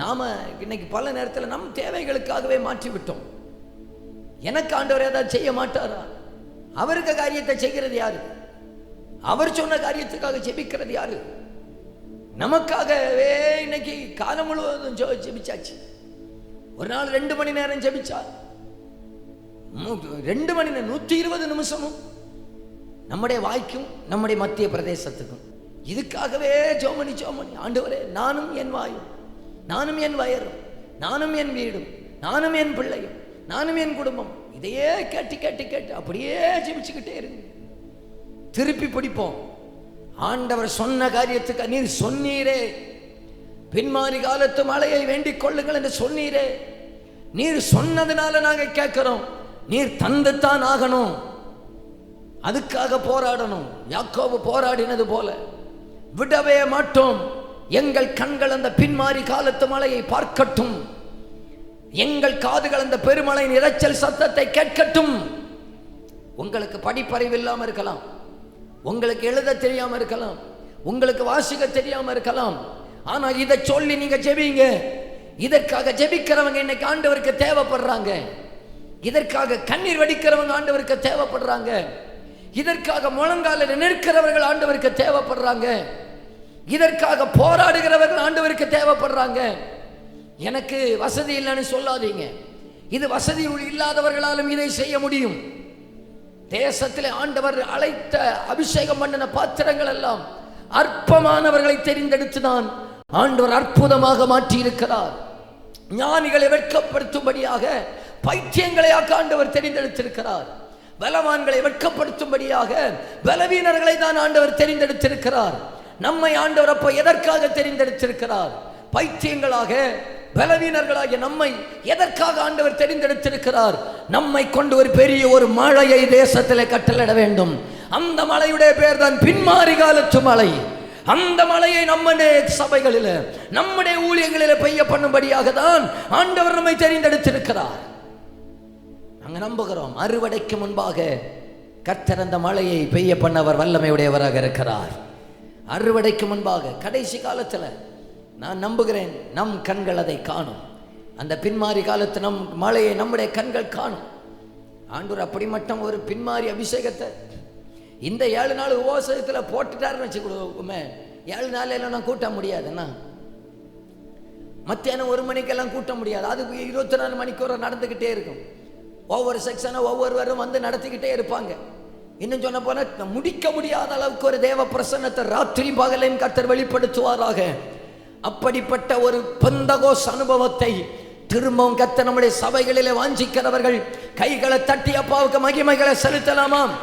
நாம இன்னைக்கு பல நேரத்தில் நம் தேவைகளுக்காகவே மாற்றி விட்டோம். எனக்கு ஆண்டவர் ஏதாவது செய்ய மாட்டாரா? அவருக்கு காரியத்தை செய்கிறது யாரு? அவர் சொன்ன காரியத்துக்காக ஜெபிக்கிறது யாரு? நமக்காகவே இன்னைக்கு காலம் முழுவதும் ஜெபிச்சாச்சு. ஒரு நாள் 2 மணி நேரம் ஜெபிச்சா, 2 மணி நேரம் 120 நிமிஷமும் நம்முடைய வாய்க்கும் நம்முடைய மத்திய பிரதேசத்துக்கும் இதுக்காகவே ஜோமணி ஆண்டவரே, நானும் என் வாயும், நானும் என் வயரும், நானும் என் வீடும், நானும் என் பிள்ளையும், நானும் என் குடும்பம், இதையே கேட்டு கேட்டு கேட்டு அப்படியே ஜெபிச்சுக்கிட்டே இருங்க. திருப்பி பிடிப்போம். ஆண்டவர் சொன்ன காரியத்துக்கு நீர் சொன்னீரே, பின்மாரி காலத்து மழையை வேண்டிக் கொள்ளுங்கள் என்று சொன்னீரே, நீர் சொன்னதுனால நாங்க கேட்கிறோம். நீர் தந்துத்தான் ஆகணும். அதுக்காக போராடணும். யாக்கோபு போராடினது போல விடவே மாட்டோம். எங்கள் கண்கள் அந்த பின்மாரி காலத்து மழையை பார்க்கட்டும். எங்கள் காதுகள் அந்த பெருமழையின் இரைச்சல் சத்தத்தை கேட்கட்டும். உங்களுக்கு படிப்பறிவு இல்லாமல் இருக்கலாம், உங்களுக்கு எழுத தெரியாம இருக்கலாம், உங்களுக்கு வாசிக்க தெரியாம இருக்கலாம். ஆனா இதை சொல்லி நீங்க ஜெபிங்க. இதற்காக ஜெபிக்கிறவங்க இன்னைக்கு ஆண்டவருக்கு தேவைப்படுறாங்க. இதற்காக கண்ணீர் வடிக்கிறவங்க ஆண்டவருக்கு தேவைப்படுறாங்க. இதற்காக முழங்காலில் நிற்கிறவர்கள் ஆண்டவருக்கு தேவைப்படுறாங்க. இதற்காக போராடுகிறவர்கள் ஆண்டவருக்கு தேவைப்படுறாங்க. எனக்கு வசதி இல்லைன்னு சொல்லாதீங்க. இது வசதி இல்லாதவர்களாலும் இதை செய்ய முடியும். தேசத்தில் ஆண்டவர் அழைத்த அபிஷேகம் பண்ணின பாத்திரங்கள் எல்லாம் அற்பமானவர்களை தெரிந்தெடுத்துதான் ஆண்டவர் அற்புதமாக மாற்றி இருக்கிறார். ஞானிகளை வெட்கப்படுத்தும்படியாக பைத்தியங்களை ஆண்டவர் தெரிந்தெடுத்திருக்கிறார். பலவான்களை வெட்கப்படுத்தும்படியாக பலவீனர்களை தான் ஆண்டவர் தெரிந்தெடுத்திருக்கிறார். நம்மை ஆண்டவர் அப்ப எதற்காக தெரிந்தெடுத்திருக்கிறார்? பைத்தியங்களாக பலவீனர்களாகிய நம்மை எதற்காக ஆண்டவர் தெரிந்தெடுத்திருக்கிறார்? நம்மை கொண்டு ஒரு பெரிய ஒரு மழையை தேசத்திலே கட்டளிட வேண்டும். அந்த மழையுடைய பேர் தான் பின்மாரி காலத்து மழை. அந்த மழையை நம்முடைய சபைகளில் நம்முடைய ஊழியங்களில் பெய்ய பண்ணும்படியாக தான் ஆண்டவர் நம்மை தெரிந்தெடுத்திருக்கிறார். நாங்கள் நம்புகிறோம். அறுவடைக்கு முன்பாக கர்த்தர் அந்த மழையை பெய்ய பண்ணவர் வல்லமையுடையவராக இருக்கிறார். அறுவடைக்கு முன்பாக கடைசி காலத்தில் நான் நம்புகிறேன் நம் கண்கள் அதை காணும். அந்த பின்மாரி காலத்து நம் மழையை நம்முடைய கண்கள் காணும். ஆண்டவர் அப்படி மட்டும் ஒரு பின்மாரி அபிஷேகத்தை இந்த 7 நாள் உபவாசத்தில் போட்டுட்டாருன்னு வச்சு கொடுக்குமே. 7 நாள் எல்லாம் நான் கூட்ட முடியாதுண்ணா. மத்தியானம் 1 மணிக்கெல்லாம் கூட்ட முடியாது. அது 24 மணிக்கூர் நடந்துக்கிட்டே இருக்கும். ஒவ்வொரு செக்ஷனும் ஒவ்வொருவரும் வந்து நடத்திக்கிட்டே இருப்பாங்க. இன்னும் சொன்ன போல முடிக்க முடியாத அளவுக்கு ஒரு தேவ பிரசன்னத்தை ராத்திரி பகலையும் கர்த்தர் வெளிப்படுத்துவாராக. அப்படிப்பட்ட ஒரு பெந்தகோஸ் அனுபவத்தை திரும்பவும் கர்த்தர் நம்முடைய சபைகளிலே வாஞ்சிக்கிறவர்கள் கைகளை தட்டி அப்பாவுக்கு மகிமைகளை செலுத்தலாமாம்.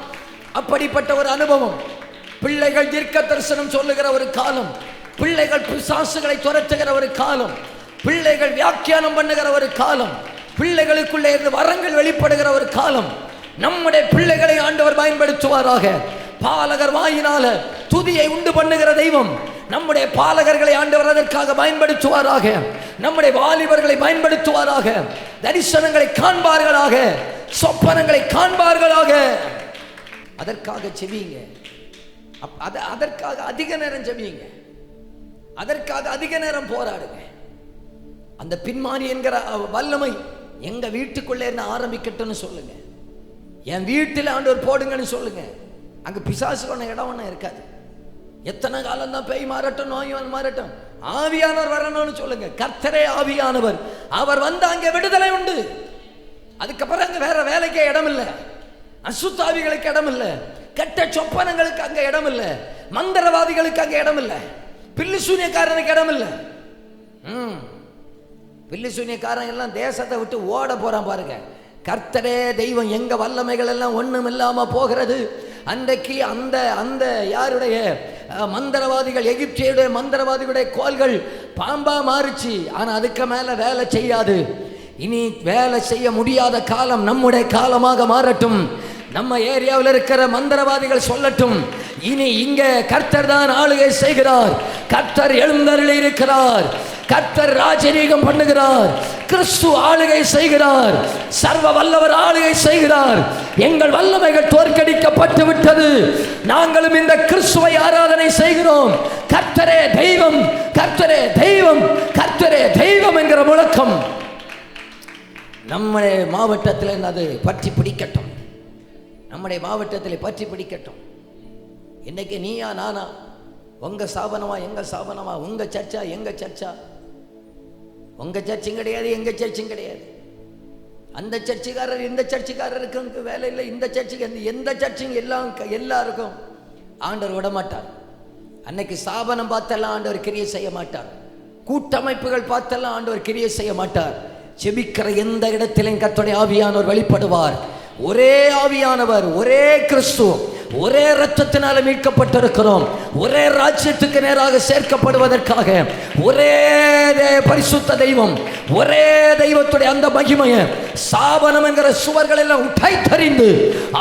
அப்படிப்பட்ட ஒரு அனுபவம். பிள்ளைகள் தீர்க்க தரிசனம் சொல்லுகிற ஒரு காலம், பிள்ளைகள் பிசாசுகளை துரத்துகிற ஒரு காலம், பிள்ளைகள் வியாக்கியானம் பண்ணுகிற ஒரு காலம், பிள்ளைகளுக்குள்ளே இருந்து வரங்கள் வெளிப்படுகிற ஒரு காலம். நம்முடைய பிள்ளைகளை ஆண்டவர் பயன்படுத்துவாராக. பாலகர் வாயினால துதியை உண்டு பண்ணுகிற தெய்வம் நம்முடைய பாலகர்களை ஆண்டவர் அதற்காக பயன்படுத்துவாராக. நம்முடைய வாலிபர்களை பயன்படுத்துவாராக. தரிசனங்களை காண்பார்களாக, சொப்பனங்களை காண்பார்களாக. அதற்காக செபியுங்க. அதற்காக அதிக நேரம் செபியுங்க. அதற்காக அதிக நேரம் போராடுங்க. அந்த பின்மாரி என்கிற வல்லமை எங்க வீட்டுக்குள்ளே இருந்து ஆரம்பிக்கட்டும்னு சொல்லுங்க. என் வீட்டில் ஆண்டவர் போடுங்கன்னு சொல்லுங்க. அங்க பிசாசு ஒன்று இடம் ஒன்றும் இருக்காது. எத்தனை காலம் தான் பேய் மாறட்டும், நோய் மாறட்டும், ஆவியானவர் வரணும்னு சொல்லுங்க. கர்த்தரே ஆவியானவர். அவர் வந்து அங்கே விடுதலை உண்டு. அதுக்கப்புறம் அங்கே வேற வேலைக்கு இடம் இல்லை, அசுத்தாவிகளுக்கு இடம் இல்லை, கெட்ட சொப்பனங்களுக்கு அங்கே இடம் இல்லை, மந்திரவாதிகளுக்கு அங்கே இடம் இல்லை, பில்லி சூனியக்காரனுக்கு இடம் இல்லை. பில்லி சூனியக்காரன் எல்லாம் தேசத்தை விட்டு ஓட போறான் பாருங்க. கர்த்தரே தெய்வம். எங்க வல்லமைகள் எல்லாம் ஒண்ணும் இல்லாம போகிறது. அன்றைக்கு அந்த அந்த யாருடைய மந்திரவாதிகள், எகிப்தியுடைய மந்திரவாதிகளுடைய கோல்கள் பாம்பா மாறிச்சு. ஆனா அதுக்கு மேல வேலை செய்யாது. இனி வேலை செய்ய முடியாத காலம் நம்முடைய காலமாக மாறட்டும். நம்ம ஏரியாவில் இருக்கிற மந்திரவாதிகள் சொல்லட்டும், இனி இங்க கர்த்தர் தான் ஆளுகை செய்கிறார். கர்த்தர் எழுந்தருளி இருக்கிறார். கர்த்தர் ராஜரீகம் பண்ணுகிறார். கிறிஸ்து ஆளுகை செய்கிறார். சர்வ வல்லவர் ஆளுகை செய்கிறார். எங்கள் வல்லமைகள் தோற்கடிக்கப்பட்டு விட்டது. நாங்களும் இந்த கிறிஸ்துவை ஆராதனை செய்கிறோம். கர்த்தரே தெய்வம், கர்த்தரே தெய்வம், கர்த்தரே தெய்வம் என்கிற முழக்கம் நம்முடைய மாவட்டத்தில் அது பற்றி பிடிக்கட்டும். நம்முடைய மாவட்டத்தில் பற்றி பிடிக்கட்டும். இன்னைக்கு நீயா நானா, உங்க ஸ்தாபனமா எங்க ஸ்தாபனமா, உங்க சர்ச்சா எங்க சர்ச்சா, உங்க சர்ச்சும் கிடையாது எங்க சர்ச்சும் கிடையாது. அந்த சர்ச்சுக்காரர் இந்த சர்ச்சுக்காரருக்கு வேலை இல்லை, இந்த சர்ச்சுக்கு எந்த சர்ச்சும் எல்லாருக்கும் ஆண்டவர் விட மாட்டார். அன்னைக்கு ஸ்தாபனம் பார்த்தெல்லாம் ஆண்டவர் கிரியை செய்ய மாட்டார். கூட்டமைப்புகள் பார்த்தெல்லாம் ஆண்டவர் கிரியை செய்ய மாட்டார். செபிக்கிற எந்த இடத்திலும் கர்த்தருடைய ஆவியானவர் வெளிப்படுவார். ஒரே ஆவியானவர், ஒரே கிறிஸ்து, ஒரே இரத்தத்தினால மீட்கப்பட்டிருக்கிறோம். ஒரே ராஜ்யத்துக்கு நேராக சேர்க்கப்படுவதற்காக ஒரே பரிசுத்த தெய்வம், ஒரே தெய்வத்துடைய அந்த மகிமையை சாபனம் என்கிற சுவர்கள் எல்லாம் உடை தெரிந்து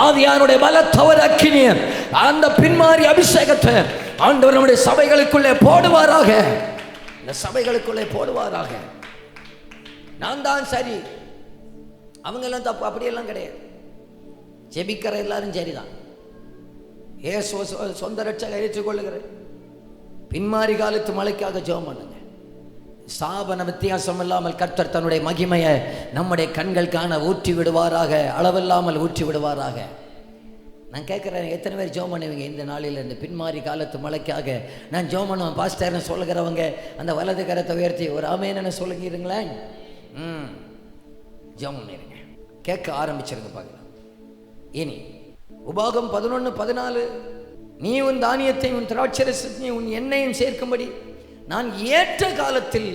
ஆவியானுடைய பலத்தவர் அக்கினிய அந்த பின்மாறி அபிஷேகத்தை ஆண்டவர் நம்முடைய சபைகளுக்குள்ளே போடுவாராக. இந்த சபைகளுக்குள்ளே போடுவாராக. நான் தான் சரி, அவங்க எல்லாம் தப்பு, அப்படியெல்லாம் கிடையாது. ஜெபிக்கிற எல்லாரும் சரிதான். சொந்த ரட்சக ஏற்றுக்கொள்ளுகிறேன். பின்மாறி காலத்து மழைக்காக ஜெபம் பண்ணுங்க. ஸ்தாபன வித்தியாசம் இல்லாமல் கர்த்தர் தன்னுடைய மகிமையை நம்முடைய கண்கள் காண ஊற்றி விடுவாராக, அளவில்லாமல் ஊற்றி விடுவாராக. நான் கேட்குறேன், எத்தனை பேர் ஜெபம் பண்ணுவீங்க இந்த நாளில்? இந்த பின்மாறி காலத்து மழைக்காக நான் ஜெபம் பண்ணுவேன் பாஸ்டர்னு சொல்லுகிறவங்க அந்த வலது கரத்தை உயர்த்தி ஒரு ஆமேன்னு சொல்லுங்கிறீங்களேன். ஜெபம் பண்ணிருங்க, கேட்க ஆரம்பிச்சிருங்க பார்க்கலாம். இனி உபாகம் 11:14, நீ உன் தானியத்தை உன் திராட்சரசத்தையும் உன் எண்ணெயும் சேர்க்கும்படி நான் ஏற்ற காலத்தில்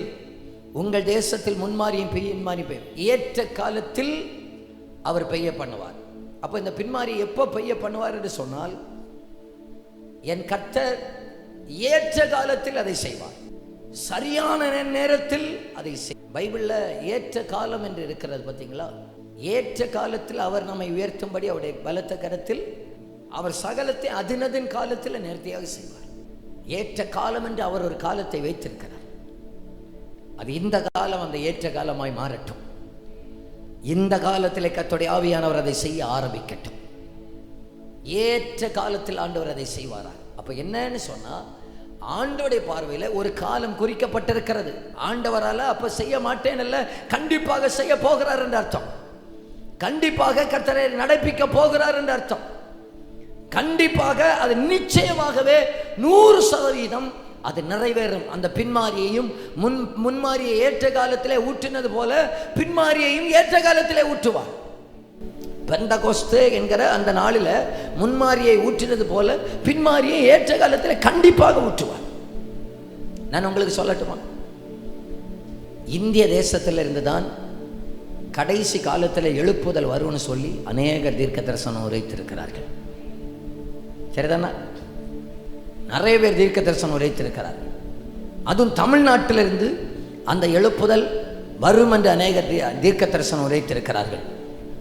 உங்கள் தேசத்தில் முன்மாரியும் பின்மாரி பெய்யும். ஏற்ற காலத்தில் அவர் பெய்ய பண்ணுவார். அப்போ இந்த பின்மாரி எப்போ பெய்ய பண்ணுவார் என்று சொன்னால், என் கர்த்தர் ஏற்ற காலத்தில் அதை செய்வார். சரியான நேரத்தில் அதை பைபிளில் ஏற்ற காலம் என்று இருக்கிறது பார்த்தீங்களா? ஏற்ற காலத்தில் அவர் நம்மை உயர்த்தும்படி அவருடைய பலத்த கரத்தில் அவர் சகலத்தை அதினதின் காலத்தில் நேர்த்தியாக செய்வார். ஏற்ற காலம் என்று அவர் ஒரு காலத்தை வைத்திருக்கிறார். அது இந்த காலம் அந்த ஏற்ற காலமாய் மாறட்டும். இந்த காலத்தில் கர்த்தருடைய ஆவியானவர் அதை செய்ய ஆரம்பிக்கட்டும். ஏற்ற காலத்தில் ஆண்டவர் அதை செய்வாரா? அப்ப என்னன்னு சொன்னா, ஆண்டவருடைய பார்வையில் ஒரு காலம் குறிக்கப்பட்டிருக்கிறது. ஆண்டவரால அப்ப செய்ய மாட்டேன் அல்ல, கண்டிப்பாக செய்ய போகிறார் என்று அர்த்தம். கண்டிப்பாக கர்த்தரை நடப்பிக்க போகிறார் என்று அர்த்தம். கண்டிப்பாக அது நிச்சயமாகவே 100% அது நிறைவேறும். அந்த பின்மாரியையும் முன்மாரியை ஏற்ற காலத்திலே ஊற்றினது போல பின்மாரியையும் ஏற்ற காலத்திலே ஊற்றுவார். பெந்தகோஸ்து என்கிற அந்த நாளில் முன்மாரியை ஊற்றினது போல பின்மாரியை ஏற்ற காலத்தில் கண்டிப்பாக ஊற்றுவார். நான் உங்களுக்கு சொல்லட்டுமா, இந்திய தேசத்தில் இருந்துதான் கடைசி காலத்தில் எழுப்புதல் வரும்னு சொல்லி அநேகர் தீர்க்க தரிசனம் உரைத்திருக்கிறார்கள். சரிதானா? நிறைய பேர் தீர்க்க தரிசனம் உரைத்திருக்கிறார்கள். அதுவும் தமிழ்நாட்டிலிருந்து அந்த எழுப்புதல் வரும் என்று அநேகர் தீர்க்க தரிசனம் உரைத்திருக்கிறார்கள்.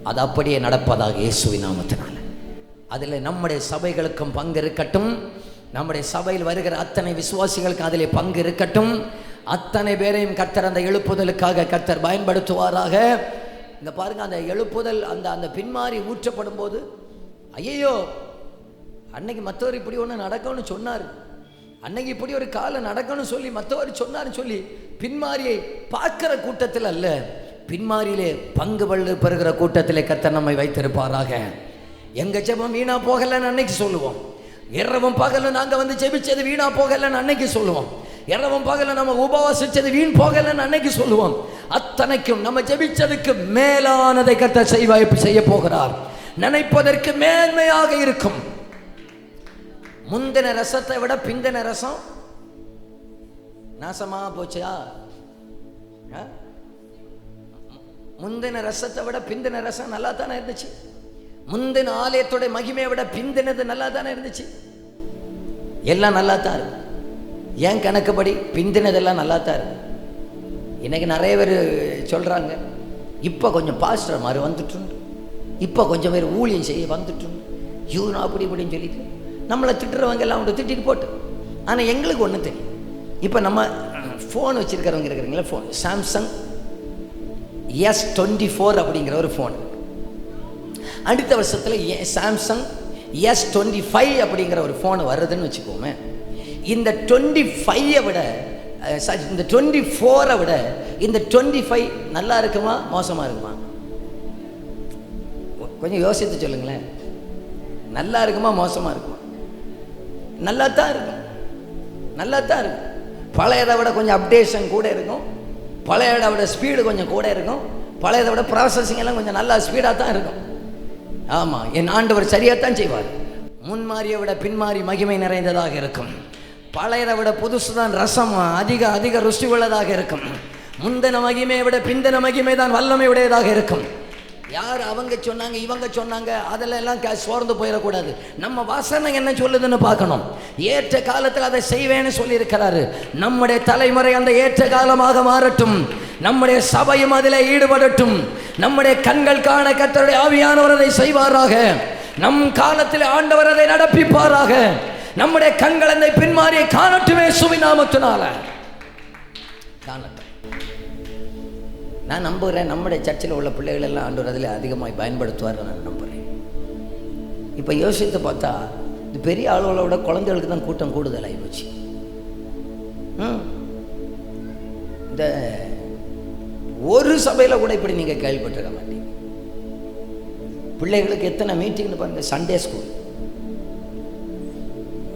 அது அப்படியே நடப்பதாக இயேசுவின் நாமத்தினால. அதில் நம்முடைய சபைகளுக்கும் பங்கு இருக்கட்டும். நம்முடைய சபையில் வருகிற அத்தனை விசுவாசிகளுக்கு அதிலே பங்கு இருக்கட்டும். அத்தனை பேரையும் கர்த்தர் அந்த எழுப்புதலுக்காக கர்த்தர் பயன்படுத்துவாராக. இந்த பாருங்க, அந்த எழுப்புதல் அந்த அந்த பின்மாறி ஊற்றப்படும் போது, ஐயோ அன்னைக்கு மற்றவர் இப்படி ஒன்று நடக்கும்னு சொன்னார், அன்னைக்கு இப்படி ஒரு காலம் நடக்கணும்னு சொல்லி மற்றவர் சொன்னார்னு சொல்லி பின்மாரியை பார்க்கிற கூட்டத்தில் அல்ல, பின்மாரியிலே பங்கு பெறுகிற கூட்டத்திலே கர்த்தர் நம்மை வைத்திருப்பாராக. எங்க ஜெபம் வீணா போகலன்னு அன்னைக்கு சொல்லுவோம். இரவும் பகலும் நாங்கள் வந்து ஜெபிச்சது வீணா போகலன்னு அன்னைக்கு சொல்லுவோம். இரவும் பகல நம்ம உபவாசிச்சது வீண் போகலன்னு அன்னைக்கு சொல்லுவோம். அத்தனைக்கும் நம்ம ஜெபிச்சதுக்கு மேலானதை கர்த்தர் செய்ய போகிறார். நினைப்பதற்கு மேன்மையாக இருக்கும். முந்தின ரசத்தை விட பிந்தின ரசம் நாசமா போச்சா? முந்தின ரசத்தை விட பிந்தின ரசம் நல்லா தானே இருந்துச்சு. முந்தின ஆலயத்தோட மகிமையை விட பிந்தினது நல்லா தானே இருந்துச்சு. எல்லாம் நல்லா தான் இருக்கு. ஏன் கணக்குப்படி பிந்தினதெல்லாம் நல்லா தான் இருக்கு. இன்னைக்கு நிறைய பேர் சொல்றாங்க, இப்போ கொஞ்சம் பாஸ்டர் மாதிரி வந்துட்டு, இப்போ கொஞ்சம் பேர் ஊழியம் செய்ய வந்துட்டு, இவனும் அப்படி இப்படின்னு சொல்லிட்டு நம்மளை திட்டுறவங்க எல்லாம் ஒன்று திட்டிட்டு போட்டு. ஆனால் எங்களுக்கு ஒன்று தெரியும். இப்போ நம்ம ஃபோன் வச்சுருக்கிறவங்க இருக்கிறீங்களா, ஃபோன் சாம்சங் S24 அப்படிங்கிற ஒரு ஃபோன். அடுத்த வருஷத்தில் சாம்சங் S25 அப்படிங்கிற ஒரு ஃபோன் வருதுன்னு வச்சுக்கோமே. இந்த 25 விட இந்த 24 விட இந்த 25 நல்லா இருக்குமா மோசமாக இருக்குமா? கொஞ்சம் யோசித்து சொல்லுங்களேன். நல்லா இருக்குமா மோசமாக இருக்குமா? நல்லா தான் இருக்கும். நல்லா தான் இருக்கும். பழையதை விட கொஞ்சம் அப்டேஷன் கூட இருக்கும். பழையதை விட ஸ்பீடு கொஞ்சம் கூட இருக்கும். பழையதை விட ப்ராசஸிங் எல்லாம் கொஞ்சம் நல்லா ஸ்பீடாக தான் இருக்கும். ஆமாம், என் ஆண்டவர் சரியாகத்தான் செய்வார். முன்மாரியை விட பின்மாறி மகிமை நிறைந்ததாக இருக்கும். பழையதை விட புதுசு தான் ரசம் அதிக ருசி உள்ளதாக இருக்கும். முந்தின மகிமையை விட பிந்தின மகிமை தான் வல்லமை உடையதாக இருக்கும். யார் அவங்க சொன்னாங்க இவங்க சொன்னாங்க அதெல்லாம் சோர்ந்து போயிடக்கூடாது. நம்ம வாசனை என்ன சொல்லுதுன்னு பார்க்கணும். ஏற்ற காலத்தில் அதை செய்வேன்னு சொல்லியிருக்கிறாரு. நம்முடைய தலைமுறை அந்த ஏற்ற காலமாக மாறட்டும். நம்முடைய சபையும் அதில் ஈடுபடட்டும். நம்முடைய கண்கள் காண கர்த்தருடைய ஆவியானவர் அதை செய்வாராக. நம் காலத்தில் ஆண்டவர் அதை நடப்பிப்பாராக. நம்முடைய கண்கள் அந்த பின்மாரியை காணட்டுமே சுவிநாமத்தினால காணட்டும். நான் நம்புகிறேன் நம்முடைய சர்ச்சில் உள்ள பிள்ளைகள் எல்லாம் ஆண்டவர் அதில் அதிகமாக பயன்படுத்துவார் நான் நம்புகிறேன். இப்போ யோசித்து பார்த்தா இந்த பெரிய ஆளுகளை விட குழந்தைகளுக்கு தான் கூட்டம் கூடுதலாகி போச்சு. இந்த ஒரு சபையில் கூட இப்படி நீங்கள் கேள்விப்பட்டிருக்க மாட்டீங்க. பிள்ளைகளுக்கு எத்தனை மீட்டிங்னு பாருங்க. சண்டே ஸ்கூல்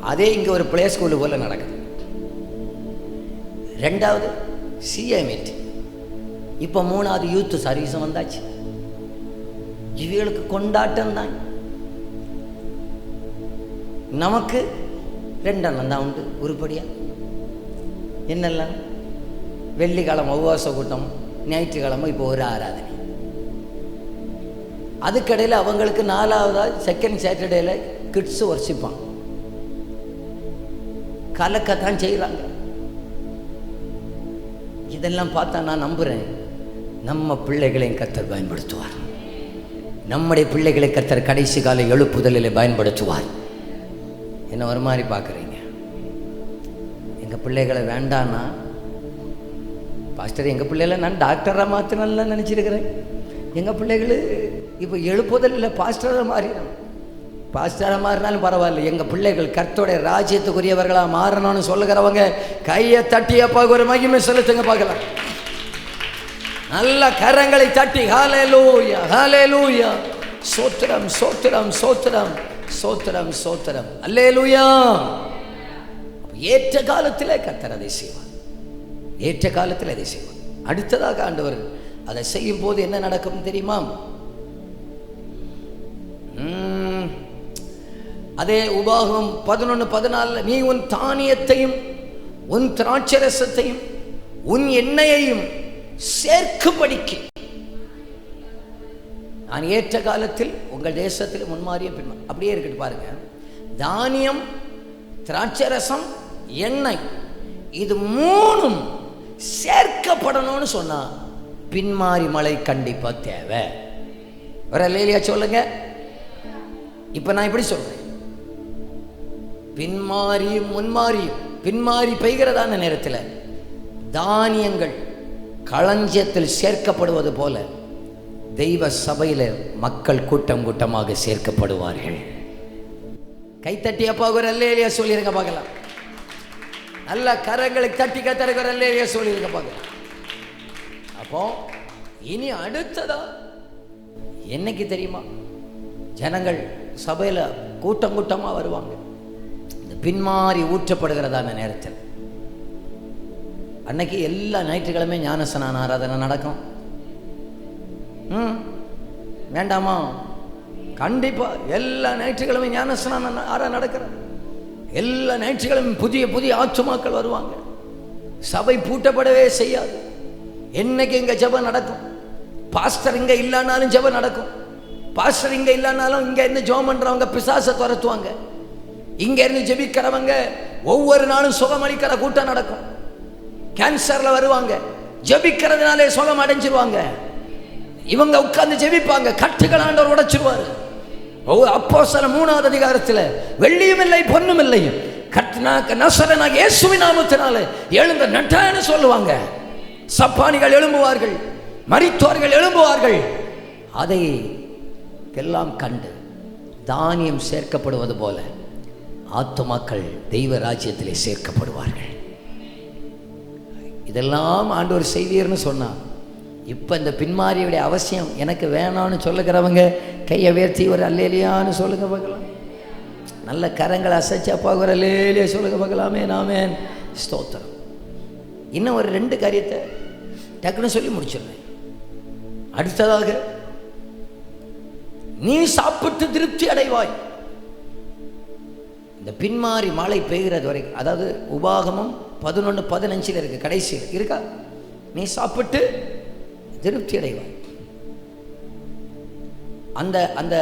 அதே இங்கே ஒரு பிளே ஸ்கூலு போல் நடக்குது. ரெண்டாவது சிஏ மீட்டிங். இப்போ மூணாவது யூத் சர்வீஸும் வந்தாச்சு. இவர்களுக்கு கொண்டாட்டம் தான். நமக்கு 2 அண்ணன் தான் உண்டு உருப்படியா. என்னெல்லாம் வெள்ளிக்கிழமை உபவாச கூட்டம், ஞாயிற்றுக்கிழமை இப்போ ஒரு ஆராதனை. அதுக்கடையில் அவங்களுக்கு 4வது செகண்ட் சாட்டர்டேல கிட்ஸ் வர்ஷிப்பான். கலக்கத்தான் செய்கிறாங்க. இதெல்லாம் பார்த்தா நான் நம்புகிறேன் நம்ம பிள்ளைகளையும் கர்த்தர் பயன்படுத்துவார். நம்முடைய பிள்ளைகளை கர்த்தர் கடைசி கால எழுப்புதலில் பயன்படுத்துவார். என்ன ஒரு மாதிரி பார்க்குறீங்க? எங்கள் பிள்ளைகளை வேண்டான்னா பாஸ்டர் எங்கள் பிள்ளைகளை நான் டாக்டராக மாற்றினலாம் நினச்சிருக்கிறேன். எங்கள் பிள்ளைகள் இப்போ எழுப்புதலில் பாஸ்டராக மாறிடும். பாஸ்டராக மாறினாலும் பரவாயில்ல, எங்கள் பிள்ளைகள் கர்த்தருடைய ராஜ்யத்துக்குரியவர்களாக மாறணும்னு சொல்லுகிறவங்க கையை தட்டி அப்பாவுக்கு ஒரு மகிமை செலுத்துங்க பார்க்கலாம். நல்ல கரங்களை தட்டி ஹல்லேலூயா ஹல்லேலூயா சோத்திரம் சோத்திரம் சோத்திரம் சோத்திரம் சோத்திரம் அல்லேலூயா. ஏற்ற காலத்தில் கர்த்தர் அதை செய்வார். ஏற்ற காலத்தில் அதை செய்வார். அடுத்ததாக ஆண்டவர் அதை செய்யும் போது என்ன நடக்கும் தெரியுமா? அதே உபாகமம் 11:14 நீ உன் தானியத்தையும் உன் திராட்சரசத்தையும் உன் எண்ணெயையும் சேர்க்கும்படிக்கு நான் ஏற்ற காலத்தில் உங்கள் தேசத்தில் முன்மாறிய பின்மாறி அப்படியே இருக்கட்டு பாருங்க. தானியம், திராட்சரசம், எண்ணெய் இது 3ம் சேர்க்கப்படணும்னு சொன்னா பின்மாறி மழை கண்டிப்பா தேவை. ஒரு அல்லேலூயா சொல்லுங்க. இப்ப நான் இப்படி சொல்றேன், பின்மாறியும் முன்மாறியும் பின்மாறி பெய்கிறதான நேரத்தில் தானியங்கள் களஞ்சியத்தில் சேர்க்கப்படுவது போல தெய்வ சபையில மக்கள் கூட்டம் கூட்டமாக சேர்க்கப்படுவார்கள். கைத்தட்டி அப்பா ஒரு அல்லேலூயா சொல்லிருங்க பார்க்கலாம். நல்ல கரங்களை தட்டி கத்தருக்கு ஒரு அல்லேலூயா சொல்லிருங்க பார்க்கலாம். அப்போ இனி அடுத்ததா என்னைக்கு தெரியுமா ஜனங்கள் சபையில கூட்டம் கூட்டமா வருவாங்க? இந்த பின்மாறி ஊற்றப்படுகிறதான நேரத்தில் அன்னைக்கு எல்லா ஞாயிற்றுக்கிழமையும் ஞானஸ்நான ஆராதனை நடக்கும். வேண்டாமா? கண்டிப்பா எல்லா ஞாயிற்றுக்கிழமையும் ஞானஸ்நான ஆராதனை நடக்கிறது. எல்லா ஞாயிற்றுக்கிழமையும் புதிய புதிய ஆத்துமாக்கள் வருவாங்க. சபை பூட்டப்படவே செய்யாது. என்னைக்கு இங்க ஜெபம் நடக்கும். பாஸ்டர் இங்க இல்லைனாலும் ஜெபம் நடக்கும். பாஸ்டர் இங்க இல்லைனாலும் இங்க இருந்து ஜெபம் பண்றவங்க பிசாசை துரத்துவாங்க. இங்க இருந்து ஜெபிக்கிறவங்க ஒவ்வொரு நாளும் சுகம் அளிக்கிற கூட்டம் நடக்கும். கேன்சர்ல வருவாங்க, ஜெபிக்கிறதுனாலே சுகம் அடைஞ்சிருவாங்க. இவங்க உட்கார்ந்து ஜெபிப்பாங்க, கட்டுகள் ஆண்டவர் உடைச்சிருவாரு. அப்போஸ்தலர் 3வது அதிகாரத்தில் வெள்ளியும் இல்லை பொன்னும் இல்லை, நசரேயனாகிய இயேசுவின் நாமத்தினாலே எழுந்த நட்டான்னு சொல்லுவாங்க. சப்பானிகள் எழும்புவார்கள், மரித்தோர்கள் எழும்புவார்கள். அதை எல்லாம் கண்டு தானியம் சேர்க்கப்படுவது போல ஆத்துமாக்கள் தெய்வ ராஜ்யத்திலே சேர்க்கப்படுவார்கள். இதெல்லாம் ஆண்டவர் செய்வீர்னு சொன்னார். இப்போ இந்த பின்மாரியுடைய அவசியம் எனக்கு வேணான்னு சொல்லுகிறவங்க கையை உயர்த்தி ஒரு அல்லேலியான்னு சொல்லுங்க பார்க்கலாம். நல்ல கரங்களை அசைச்சா ஒரு அல்லேலியா சொல்லுங்க பார்க்கலாமே. நாமேன் ஸ்தோத்திரம். இன்னும் ஒரு 2 காரியத்தை டக்குன்னு சொல்லி முடிச்சிடுறேன். அடுத்ததாக, நீ சாப்பிட்டு திருப்தி அடைவாய். இந்த பின்மாறி மழை பெய்கிறது வரைக்கும், அதாவது உபாகமம் 11:15 இருக்கு, கடைசியில் இருக்கா, நீ சாப்பிட்டு திருப்தி அடைவாய். அந்த அந்த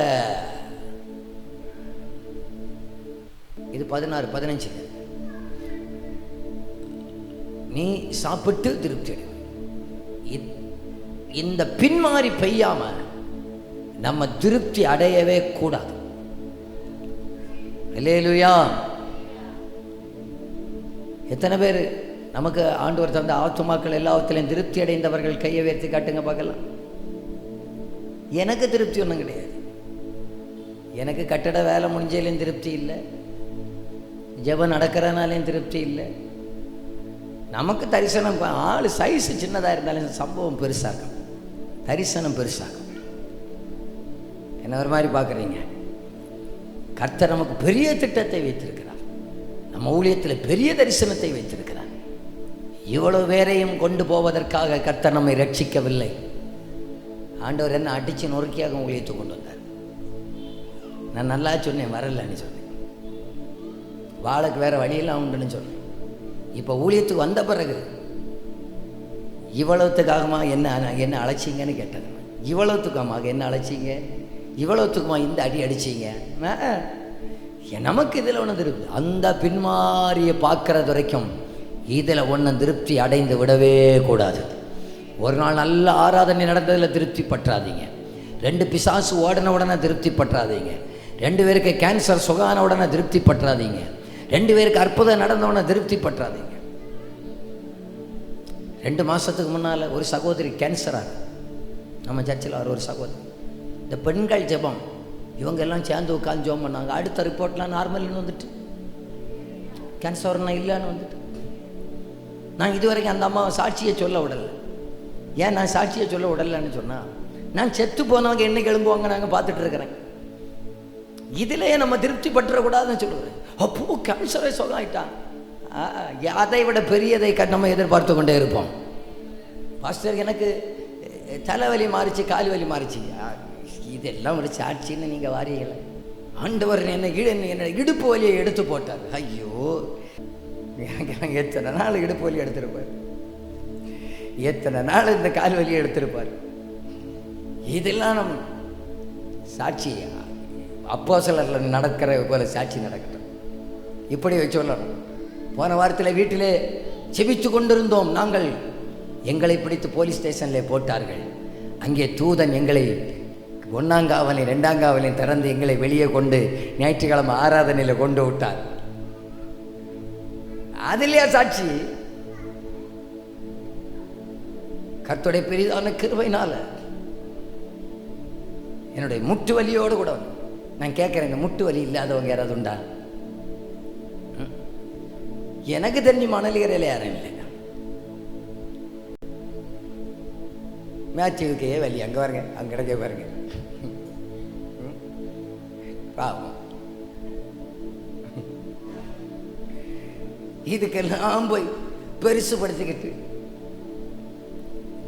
இது 16-15 நீ சாப்பிட்டு திருப்தி அடைவாய். இந்த பின்மாறி பெய்யாம நம்ம திருப்தி அடையவே கூடாது. அல்லேலூயா. எத்தனை பேர் நமக்கு ஆண்டவர் தந்த ஆத்துமாக்கள் எல்லாவற்றிலையும் திருப்தி அடைந்தவர்கள் கையை உயர்த்தி காட்டுங்க பார்க்கலாம். எனக்கு திருப்தி ஒன்றும் கிடையாது. எனக்கு கட்டட வேலை முடிஞ்சதுலேயும் திருப்தி இல்லை, ஜெபம் நடக்கிறனாலையும் திருப்தி இல்லை. நமக்கு தரிசனம், ஆள் சைஸு சின்னதாக இருந்தாலும் சம்பவம் பெருசாக இருக்கும், தரிசனம் பெருசாகும். என்ன ஒரு மாதிரி பார்க்குறீங்க? கர்த்தர் நமக்கு பெரிய திட்டத்தை வைத்திருக்கிறார். நம்ம ஊழியத்தில் பெரிய தரிசனத்தை வைத்திருக்கிறார். இவ்வளவு பேரையும் கொண்டு போவதற்காக கர்த்தர் நம்மை ரட்சிக்கவில்லை. ஆண்டவர் என்ன அடித்து நொறுக்கியாக ஊழியத்தை கொண்டு வந்தார். நான் நல்லா சொன்னேன், வரலன்னு சொன்னேன். வாளுக்கு வேறு வழியெல்லாம் உண்டுன்னு சொன்னேன். இப்போ ஊழியத்துக்கு வந்த பிறகு இவ்வளவுத்துக்காகமா என்ன அழைச்சிங்கன்னு கேட்டேன். இவ்வளவுத்துக்காமா என்ன அழைச்சிங்க, இவ்வளவுத்துக்குமா இந்த அடி அடிச்சிங்க? நமக்கு இதில் ஒன்று திருப்தி. அந்த பின்மாரியை பார்க்கறது வரைக்கும் இதில் ஒன்றும் திருப்தி அடைந்து விடவே கூடாது. ஒரு நாள் நல்ல ஆராதனை நடந்ததில் திருப்தி பற்றாதீங்க. 2 பிசாசு ஓடன உடனே திருப்தி பற்றாதீங்க. 2 பேருக்கு கேன்சர் சுகான உடனே திருப்தி பற்றாதீங்க. 2 பேருக்கு அற்புதம் நடந்த உடனே திருப்தி பற்றாதீங்க. 2 மாதத்துக்கு முன்னால் ஒரு சகோதரி கேன்சராக, நம்ம சர்ச்சில் ஒரு சகோதரி, இந்த பெண்கள் ஜெபம் இவங்க எல்லாம் சேர்ந்து உட்காந்து ஜெபம் பண்ணாங்க. அடுத்த ரிப்போர்ட்லாம் நார்மல்னு வந்துட்டு, கேன்சர்னா இல்லைன்னு வந்துட்டு. நான் இதுவரைக்கும் அந்த அம்மாவை சாட்சியை சொல்ல விடலை. ஏன் நான் சாட்சியை சொல்ல விடலைன்னு சொன்னால், நான் செத்து போனவங்க என்னைக்கு எழும்புவாங்க நாங்கள் பார்த்துட்டு இருக்கிறேன். இதிலேயே நம்ம திருப்தி பற்றக்கூடாதுன்னு சொல்லுவேன். அப்போ கேன்சரை சுகம் ஆகிட்டான், அதை விட பெரியதை நம்ம எதிர்பார்த்து கொண்டே இருப்போம். பாஸ்டர் எனக்கு தலைவலி மாறிச்சு, கால் வலி மாறிச்சு, இதெல்லாம் ஒரு சாட்சின்னு நீங்கள் வாரியலை. ஆண்டவர் என்ன இடுப்பு வலியை எடுத்து போட்டார். ஐயோ, எனக்கு எத்தனை நாள் இடுப்பு வலி எடுத்திருப்பார், எத்தனை நாள் இந்த கால் வலியை எடுத்திருப்பார். இதெல்லாம் நம் சாட்சி அப்போஸ்தலர்கள் நடக்கிற போல சாட்சி நடக்கட்டும். இப்படி சொல்லணும். போன வாரத்தில் வீட்டிலே செபித்து கொண்டிருந்தோம் நாங்கள். எங்களை பிடித்து போலீஸ் ஸ்டேஷனில் போட்டார்கள். அங்கே தூதன் எங்களை 1ஆம் காவலையும் 2ஆம் காவலையும் திறந்து எங்களை வெளியே கொண்டு ஞாயிற்றுக்கிழமை ஆராதனையில் கொண்டு விட்டார். அதிலேயே சாட்சி. கர்த்தருடைய பெரிதான கிருபையினால என்னுடைய முட்டு வலியோடு கூட நான் கேட்குறேங்க, முட்டு வலி இல்லாதவங்க யாராவது உண்டா? எனக்கு தெரிஞ்சு மணலிகரையில் யாரும் இல்லை. மேட்சுக்கே வலி, அங்கே பாருங்க, அங்கே கிடக்க பாருங்க, பாவம். இதுக்கெல்லாம் போய் பெருசுபடுத்திக்கிட்டு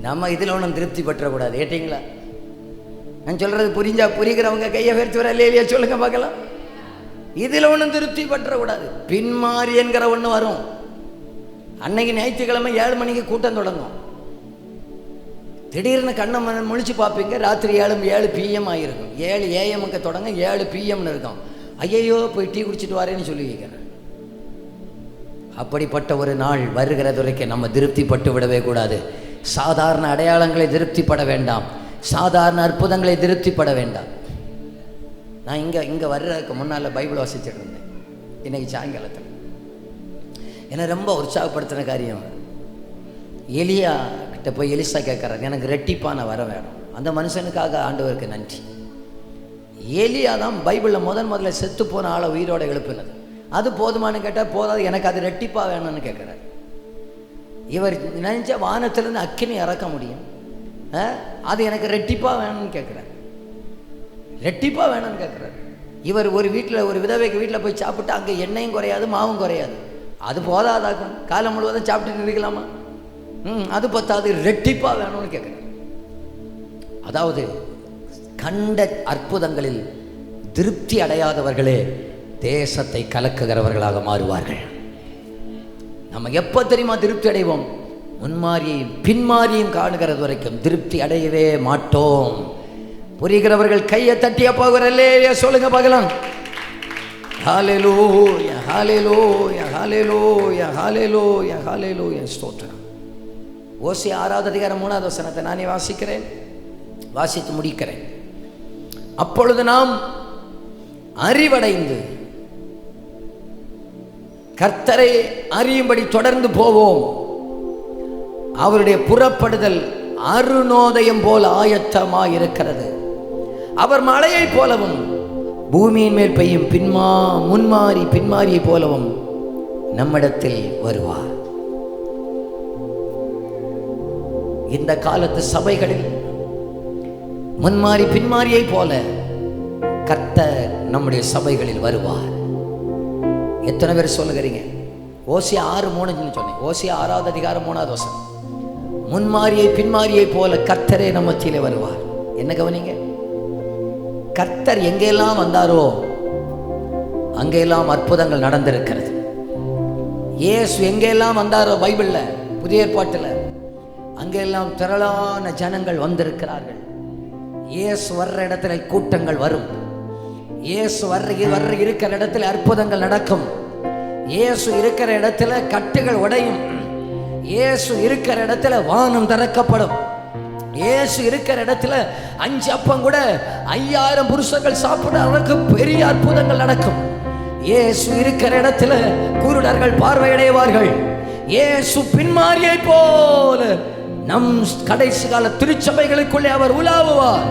நம்ம இதில் ஒன்றும் திருப்தி பெற்றக்கூடாது. ஏட்டீங்களா? நான் சொல்றது புரிகிறவங்க கையை உயர்த்தி வர இல்லையா சொல்லுங்க பார்க்கலாம். இதில் ஒன்றும் திருப்தி பெற்றக்கூடாது. பின்மாறி என்கிற ஒன்று வரும். அன்னைக்கு ஞாயிற்றுக்கிழமை 7 மணிக்கு கூட்டம் தொடங்கும். திடீர்னு கண்ணை முழிச்சு பார்ப்பீங்க, ராத்திரி 7 PM ஆகிருக்கும். 7 AM தொடங்க 7 PMன்னு இருக்கும். ஐயையோ போய் டீ குடிச்சிட்டு வரேன்னு சொல்லி வைக்கிறேன். அப்படிப்பட்ட ஒரு நாள் வருகிறது வரைக்கும் நம்ம திருப்திப்பட்டு விடவே கூடாது. சாதாரண அடையாளங்களை திருப்திப்பட வேண்டாம், சாதாரண அற்புதங்களை திருப்திப்பட வேண்டாம். நான் இங்கே வர்றதுக்கு முன்னால் பைபிள் வாசிச்சுட்டு இருந்தேன் இன்னைக்கு சாயங்காலத்தில். என்னை ரொம்ப உற்சாகப்படுத்தின காரியம், எலியா கிட்ட போய் எலிசா கேட்குறாரு, எனக்கு ரெட்டிப்பான வர வேணும். அந்த மனுஷனுக்காக ஆண்டவருக்கு நன்றி. எலியா தான் பைபிளில் முதல்ல செத்து போன ஆளை உயிரோட எழுப்பினது. அது போதுமானு கேட்டால் போதாது, எனக்கு அது ரெட்டிப்பா வேணும்னு கேட்குறாரு. இவர் நினைச்ச வானத்திலிருந்து அக்கினி இறக்க முடியும், அது எனக்கு ரெட்டிப்பா வேணும்னு கேட்குறாரு. ரெட்டிப்பா வேணும்னு கேட்குறாரு. இவர் ஒரு வீட்டில் ஒரு விதவைக்கு வீட்டில் போய் சாப்பிட்டு அங்கே எண்ணெயும் குறையாது மாவும் குறையாது, அது போதாதாக்கும், காலம் முழுவதும் சாப்பிட்டு இருக்கலாமா? அது பத்தாது, ரெட்டிப்பா வேணும்னு கேட்குறாரு. அதாவது கண்ட அற்புதங்களில் திருப்தி அடையாதவர்களே தேசத்தை கலக்குகிறவர்களாக மாறுவார்கள். நம்ம எப்போ தெரியுமா திருப்தி அடைவோம்? முன்மாரியும் பின்மாரியும் காணுகிறது வரைக்கும் திருப்தி அடையவே மாட்டோம். புரிகிறவர்கள் கையை தட்டிய போகிறல்லே சொல்லுங்க பார்க்கலாம். ஹல்லேலூயா, ஹல்லேலூயா, ஹல்லேலூயா, ஹல்லேலூயா, ஹல்லேலூயா, ஸ்தோத்திரம். ஓசியா 6வது அதிகாரம் 3வது வசனத்தை நானே வாசிக்கிறேன், வாசித்து முடிக்கிறேன். அப்பொழுது நாம் அறிவடைந்து கர்த்தரை அறியும்படி தொடர்ந்து போவோம். அவருடைய புறப்படுதல் அருணோதயம் போல ஆயத்தமாய் இருக்கிறது. அவர் மழையை போலவும் பூமியின் மேல் பெய்யும் முன்மாறி பின்மாரியை போலவும் நம்மிடத்தில் வருவார். இந்த காலத்து சபைகளில் முன்மாறி பின்மாரியை போல கர்த்தர் நம்முடைய சபைகளில் வருவார். எத்தனை பேர் சொல்லுகிறீங்க? ஓசியா 6:3 சொன்னேன். ஓசியா 6வது அதிகாரம் 3வது வசனம். முன்மாரியை பின்மாரியை போல கர்த்தரே நம்ம மத்தியிலே வருவார். என்ன கவனிங்க, கர்த்தர் எங்கெல்லாம் வந்தாரோ அங்கெல்லாம் அற்புதங்கள் நடந்திருக்கிறது. இயேசு எங்கெல்லாம் வந்தாரோ பைபிள்ல புதிய ஏற்பாட்டில் அங்கெல்லாம் திரளான ஜனங்கள் வந்திருக்கிறார்கள். இயேசு வர்ற இடத்துல கூட்டங்கள் வரும். இயேசு வர்ற இருக்கிற இடத்துல அற்புதங்கள் நடக்கும். இயேசு இருக்கிற இடத்துல கட்டுகள் உடையும். இயேசு இருக்கிற இடத்துல வானம் திறக்கப்படும். இயேசு இருக்கிற இடத்துல 5 அப்பம் கூட 5000 புருஷர்கள் சாப்பிட அளவுக்கு பெரிய அற்புதங்கள் நடக்கும். இயேசு இருக்கிற இடத்துல குருடர்கள் பார்வையடைவார்கள். இயேசு பின்மாரியை போல நம் கடைசி கால திருச்சபைகளுக்குள்ளே அவர் உலாவுவார்.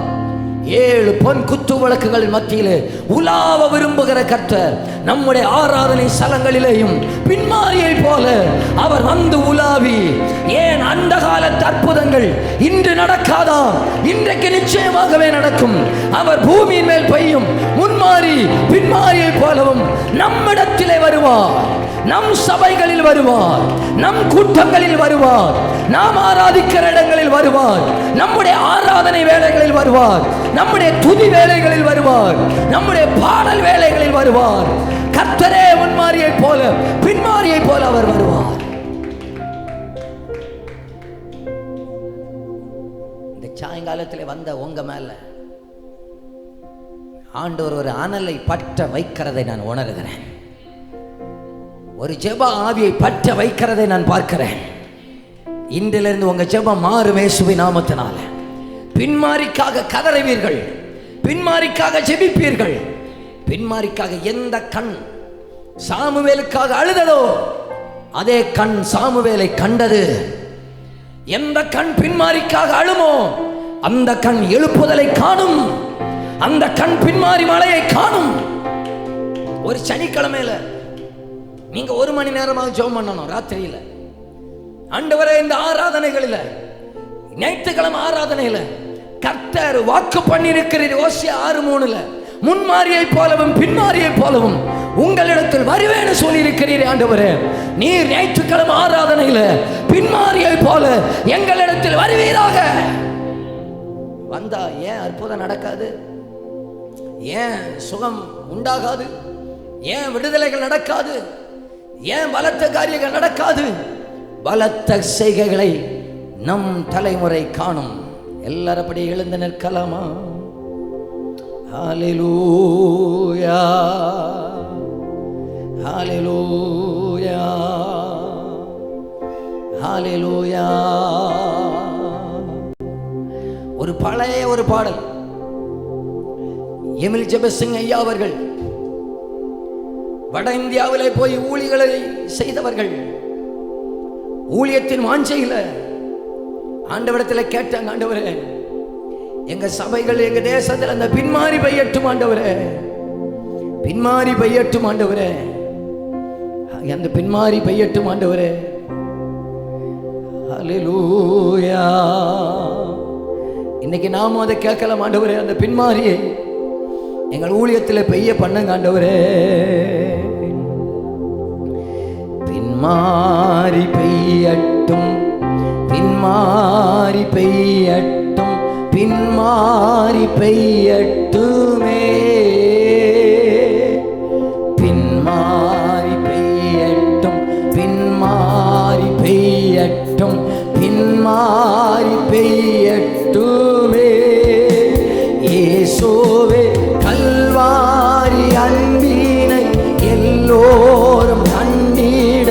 7 பொன் குத்து விளக்குகள் மத்தியிலே உலாவ விரும்புகிற கர்த்தர் நம்முடைய ஆராதனை ஸ்தலங்களிலேயும் பின்மாரியை போல அவர் வந்து உலாவி, ஏன் அந்த காலத்து அற்புதங்கள் இன்று நடக்காதா? இன்றைக்கு நிச்சயமாகவே நடக்கும். அவர் பூமியின் மேல் பெய்யும் முன்மாரி பின்மாரியை போலவும் நம்மிடத்திலே வருவார். நம் சபைகளில் வருவார், நம் கூட்டங்களில் வருவார், நாம் ஆராதிக்கிற இடங்களில் வருவார், நம்முடைய ஆராதனை வேளைகளில் வருவார், நம்முடைய துதி வேளைகளில் வருவார், நம்முடைய பாடல் வேளைகளில் வருவார். கர்த்தரே முன்மாரியை போல பின்மாரியை போல அவர் வருவார். இந்த சாயங்காலத்தில் வந்த உங்க மேல ஆண்டவர் ஒரு அனலை பற்ற வைக்கிறதை நான் உணர்கிறேன். ஒரு ஜெப ஆவியை பற்ற வைக்கிறதை நான் பார்க்கிறேன். இன்றிலிருந்து உங்க ஜெபம் மாறும் இயேசுவின் நாமத்தினால. பின்மாரிக்காக கதறுவீர்கள், பின்மாரிக்காக ஜெபிப்பீர்கள். பின்மாரிக்காக எந்த கண் சாமுவேலுக்காக அழுததோ அதே கண் சாமுவேலை கண்டது. எந்த கண் பின்மாரிக்காக அழுமோ அந்த கண் எழுப்புதலை காணும். அந்த கண் பின்மாரி மலையை காணும். ஒரு சனிக்கிழமையில நீங்க 1 மணி நேரமாக ஜெபம் பண்ணணும். ராத்திரியில ஆண்டவரே இந்த ஆராதனைகளில் ஞாயிற்றுக்கிழமை ஆராதனையில கர்த்தர் வாக்கு பண்ணியிருக்கிறார். ஓசியா 6:3 முன்மாரியை போலவும் பின்மாரியை போலவும் உங்களிடத்தில் வருவேன்னு சொல்லி இருக்கிறீரே ஆண்டவரே. நீர் ஞாயிற்றுக்கிழமை ஆராதனையில பின்மாரியை போல எங்களிடத்தில் வருவீராக. வந்தா ஏன் அற்புதம் நடக்காது? ஏன் சுகம் உண்டாகாது? ஏன் விடுதலைகள் நடக்காது? ஏன் பலத்த காரியங்கள் நடக்காது? பலத்த செய்கைகளை நம் தலைமுறை காணும். எல்லாரும் அப்படி எழுந்து நிற்கலாமா? ஹல்லேலூயா, ஹல்லேலூயா, ஹல்லேலூயா. ஒரு பழைய ஒரு பாடல், எமில் ஜெபசிங் ஐயா அவர்கள் வட இந்தியாவிலே போய் ஊழியர்களை செய்தவர்கள். ஊழியத்தின் வாஞ்சையில ஆண்டவரிடத்தில் கேட்டாங்க, ஆண்டவரே எங்க சபைகள் எங்க தேசத்தில் அந்த பின்மாறி பெய்யட்டும் ஆண்டவரே, பின்மாறி பெய்யட்டும் ஆண்டவரே, அந்த பின்மாறி பெய்யட்டும் ஆண்டவரே. ஹல்லேலூயா. இன்னைக்கு நாமும் அதை கேட்கலாம் ஆண்டவரே, அந்த பின்மாரியை எங்கள் ஊழியத்தில் பெய்ய பண்ணுங்க ஆண்டவரே. பின்மாரி பெய்யட்டும், பின்மாரி பெய்யட்டும், பின்மாரி பெய்யட்டுமே, பின்மாரி பெய்யட்டும், பின்மாரி பெய்யட்டும், பின்மாரி பெய்யட்டுமே. இயேசுவே கல்வாரி அன்பினை எல்லோரும் கண்டிட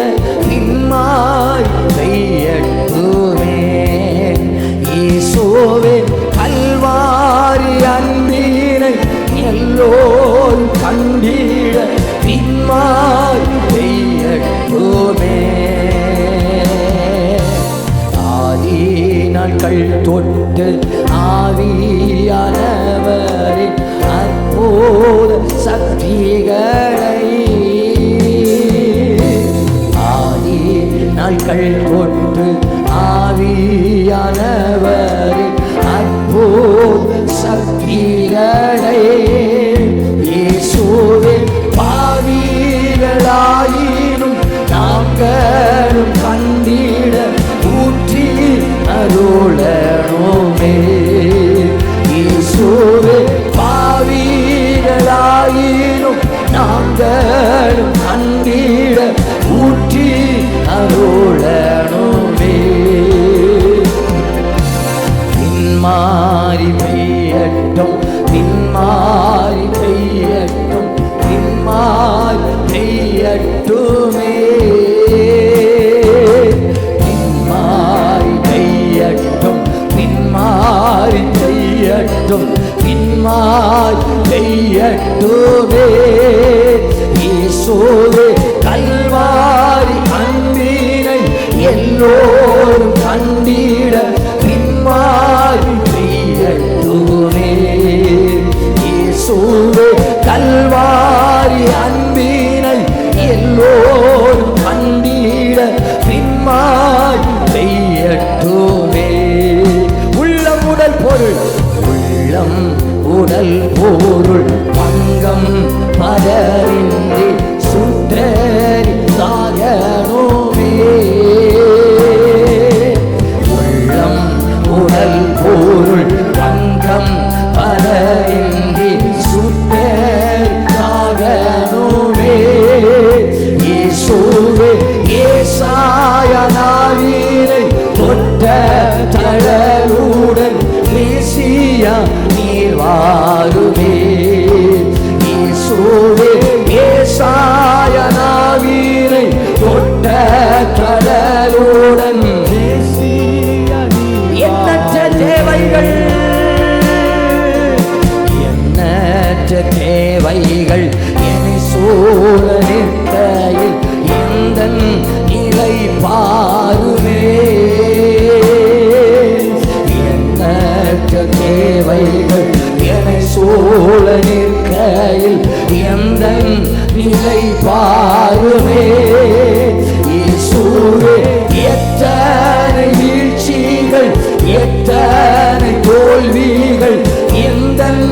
பின்மாரி பெய்யட்டுமே. இயேசுவே கல்வாரி அன்பினை எல்லோரும் கண்டிட பின்மாரி பெய்யட்டுமே. ஆதி நாட்கள் தொட்டு ஆவியானவரின் அற்புத சக்திகளை, ஆதி நாட்கள் தொட்டு ஆவியானவரின் அற்புத சக்திகளை, இயேசுவே பாவிகளாயினும் நாங்களும் கண்டிட ஊற்றி அருளணுமே. இயேசுவே பாவிகளாயினும் நாங்களும் கண்டிட ஊற்றி அருளணுமே. பின்மாரி பெய்யட்டும், பின்மாரி பெய்யட்டும், பின்மாரி பெய்யட்டுமே, பின்மாரி பெய்யட்டும், பின்மாரி பெய்யட்டும், பின்மாரி பெய்யட்டுமே. இயேசுவே கல்வாரி அன்பினை எல்லோரும் கண்டிட பின்மாரி பெய்யட்டுமே. இயேசுவே கல்வாரி அன்பினை எல்லோரும் கண்டிட பின்மாரி பெய்யட்டுமே. உள்ளம் உடல் பொருள், உள்ளம் உடல் பொருள் பங்கம் பதறின்றி சுற்றறி சாகணுமே. உள்ளம் உடல் பொருள் பங்கம் பதறின்றி சுற்றறி சாகணுமே. இயேசுவே ஏசாயனாவினை தொட்ட தழலுடன் மேசியா நீர் வாருமே. இயேசுவே ஏசாயனாவினை தொட்ட தழலுடன் மேசியா எண்ணற்ற தேவைகள், எண்ணற்ற தேவைகள் என்னை சூழ நிற்கையில் எந்தன் நிலை பாருமே. எண்ணற்ற தேவைகள் என்னை சூழ நிற்கையில் எந்தன் நிலை பாருமே. இயேசுவே எத்தனை வீழ்ச்சிகள், எத்தனை தோல்விகள் எந்தன்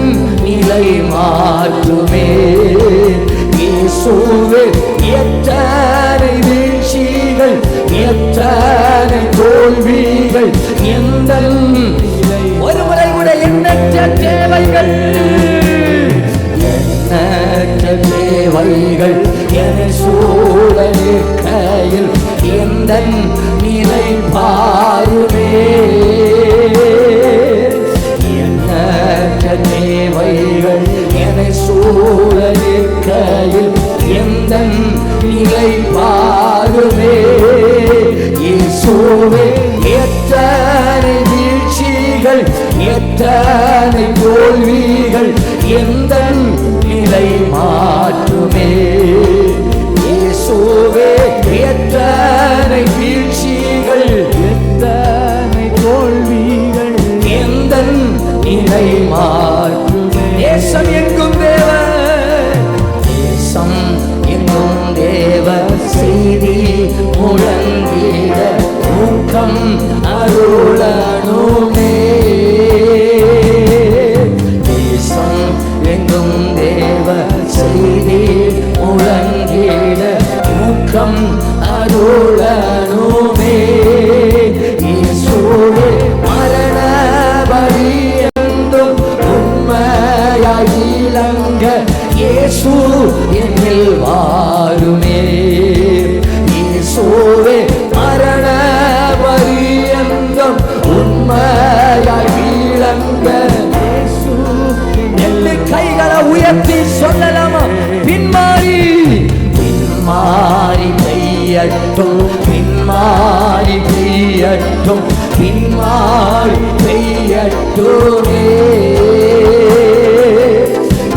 நிலை மாற்றுமே. இயேசு இயேசுவே எத்தனை வீழ்ச்சிகள், எத்தனை தோல்விகள், எந்த ஒரு முறை கூட எண்ணற்ற தேவைகள், எண்ணற்ற தேவைகள் என சூழ நிற்கையில் எந்த நிலை பாருமே. எண்ணற்ற தேவைகள் என சூழ நிற்கையில் எந்த நிலை பாருமே. இயேசுவே எத்தனை வீழ்ச்சிகள், எத்தனை தோல்விகள், எந்த நிலை மாற்றுமே. இயேசுவே எத்தனை வீழ்ச்சிகள், எத்தனை தோல்விகள், எந்த நிலை மாற்றுமே. தேசம் எங்கும் தேவ, தேசம் எங்கும் தேவ செய்தி முழங்கிட ஊக்கம் அருளனுமே. தேசம் எங்கும் தேவ செய்தி முழங்கிட ஊக்கம் அருளனுமே. இயேசுவே மரண பரியந்தம் உண்மையாய் இலங்க இயேசு என்னில் வாருமே. இயேசுவே மரண பரியந்தம் உண்மையாய் இலங்க இயேசு என்னை. கைகளை உயர்த்தி சொல்லலாமா? பின்மாறி பின்மாறி பெய்யட்டும், பின்மாறி பெய்யட்டும், பின்மாறி பெய்யட்டுமே.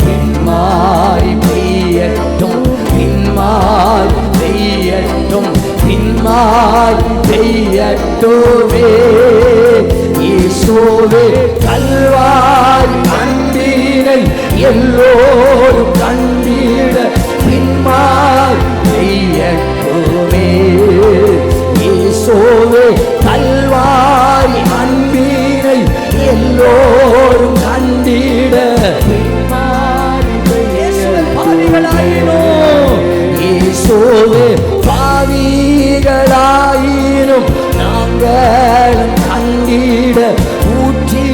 பின்மாறி பெய்யட்டும், பின்மாறி பெய்யட்டும், பின்மாறி பெய்யட்டுமே. இயேசுவே கல்வாரி அன்பினை எல்லோரும் கண்டிட பின்மாறி பெய்யட்டுமே. இயேசுவே கல்வாரி அன்பினை எல்லோரும் கண்டிட பின்மாறி பாவிகளாயினோ. இயேசுவே பாவிகளாயினும் நாங்களும் கண்டிட ஊற்றி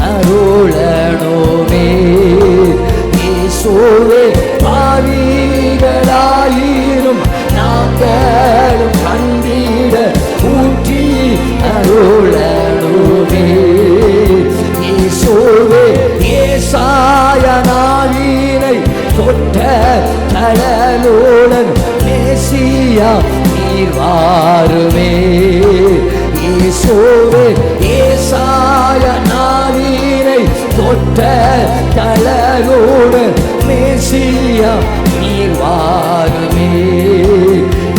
அருளனுமே. இயேசுவே பாவிகளாயினும் நாங்களும் கண்டிட ஊற்றி அருளனுமே. இயேசுவே ஏசாய நாவினை தொட்ட கடலுடன் மேசியா நீர் வாருமே. இயேசுவே ஏசாய நாவினை தொட்ட கடலுடன் மேசியா நீர் வாருமே.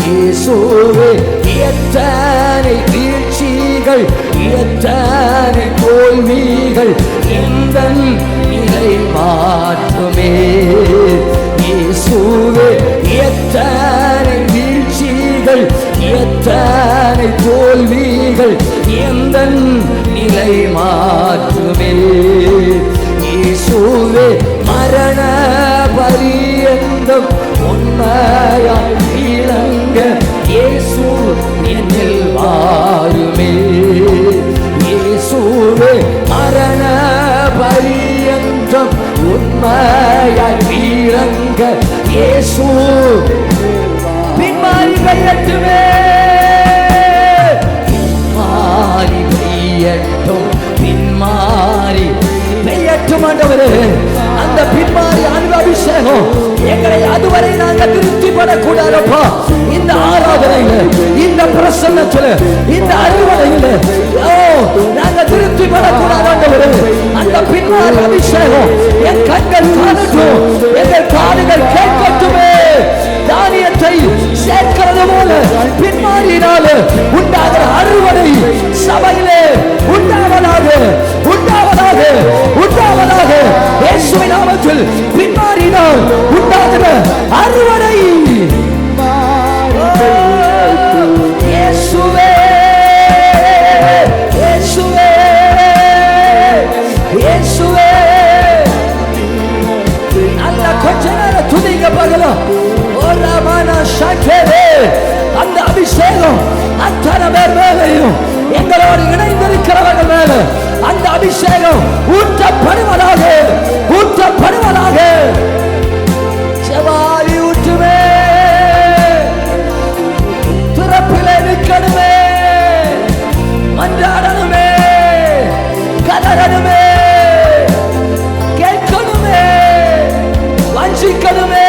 இயேசுவே எத்தனை வீழ்ச்சிகள், எத்தனை தோல்விகள், எந்த நிலை மாற்றுமே. இயேசுவே எத்தனை வீழ்ச்சிகள், எத்தனை தோல்விகள், எந்த நிலை மாற்றுமே. இயேசுவே மரண பரியந்தம் உண்மையாய் இலங்க இயேசு என்னில் வாருமே. இயேசுவே மரண பரியந்தம் உண்மையாய் இலங்க இயேசு பின்மாறி பெய்யட்டுமே. பின்மாறி பெய்யட்டும், பின்மாறி பெய்யட்டும் ஆண்டவரே. அந்த பின்மாறி அன்பு அபிஷேகம் எங்களை அதுவரை நாங்கள் திருப்திப்படக்கூடாதப்பா. இந்த ஆராதனையில், இந்த பிரசன்னத்தில், இந்த அறுவடையில் நாங்கள் திருப்திப்படக்கூடாது ஆண்டவரே. அந்த பின்மாறி அபிஷேகம் என் கண்கள் காணட்டும், எங்கள் காதுகள் கேட்கட்டுமே. தானியத்தை சேர்க்கிறது போல பின்மாறினால உண்டாகிற அறுவடை சபையிலே உண்டாவதாக, உண்டாவதாக, உண்டாவதாக. இயேசுவின் நாமத்தில் பின்மாறினால் உண்டாகிற அறுவடை. இயேசுவே, இயேசுவே, இயேசுவே. நல்ல கொஞ்ச நேரம் துதிக்க பார்க்கலாம். ஓ அபிஷேகம் அத்தனை பேர் மேலையும் எங்களோடு இணைந்திருக்கிறவர்கள் மேல அந்த அபிஷேகம் ஊற்றப்படுவதாக, ஊற்றப்படுவதாக. செவாரி ஊற்றுமே, திறப்பிலே நிற்கணுமே, மன்றாடணுமே, கதறணுமே, கேட்கணுமே, வஞ்சிக்கணுமே.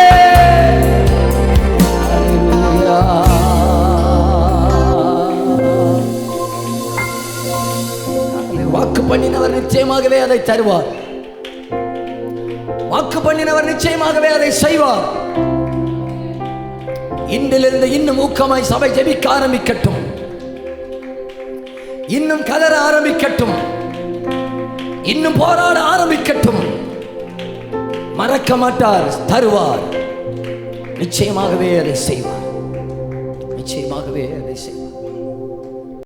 வாக்கு பண்ணினவர் நிச்சயமாகவே அதை தருவார். வாக்கு பண்ணினவர் நிச்சயமாகவே அதை செய்வார். இன்றிலிருந்து இன்னும் ஊக்கமாய் சபை ஜெபிக்க ஆரம்பிக்கட்டும், இன்னும் கதற ஆரம்பிக்கட்டும், இன்னும் போராட ஆரம்பிக்கட்டும். மறக்க மாட்டார், தருவார், நிச்சயமாகவே அதை செய்வார்.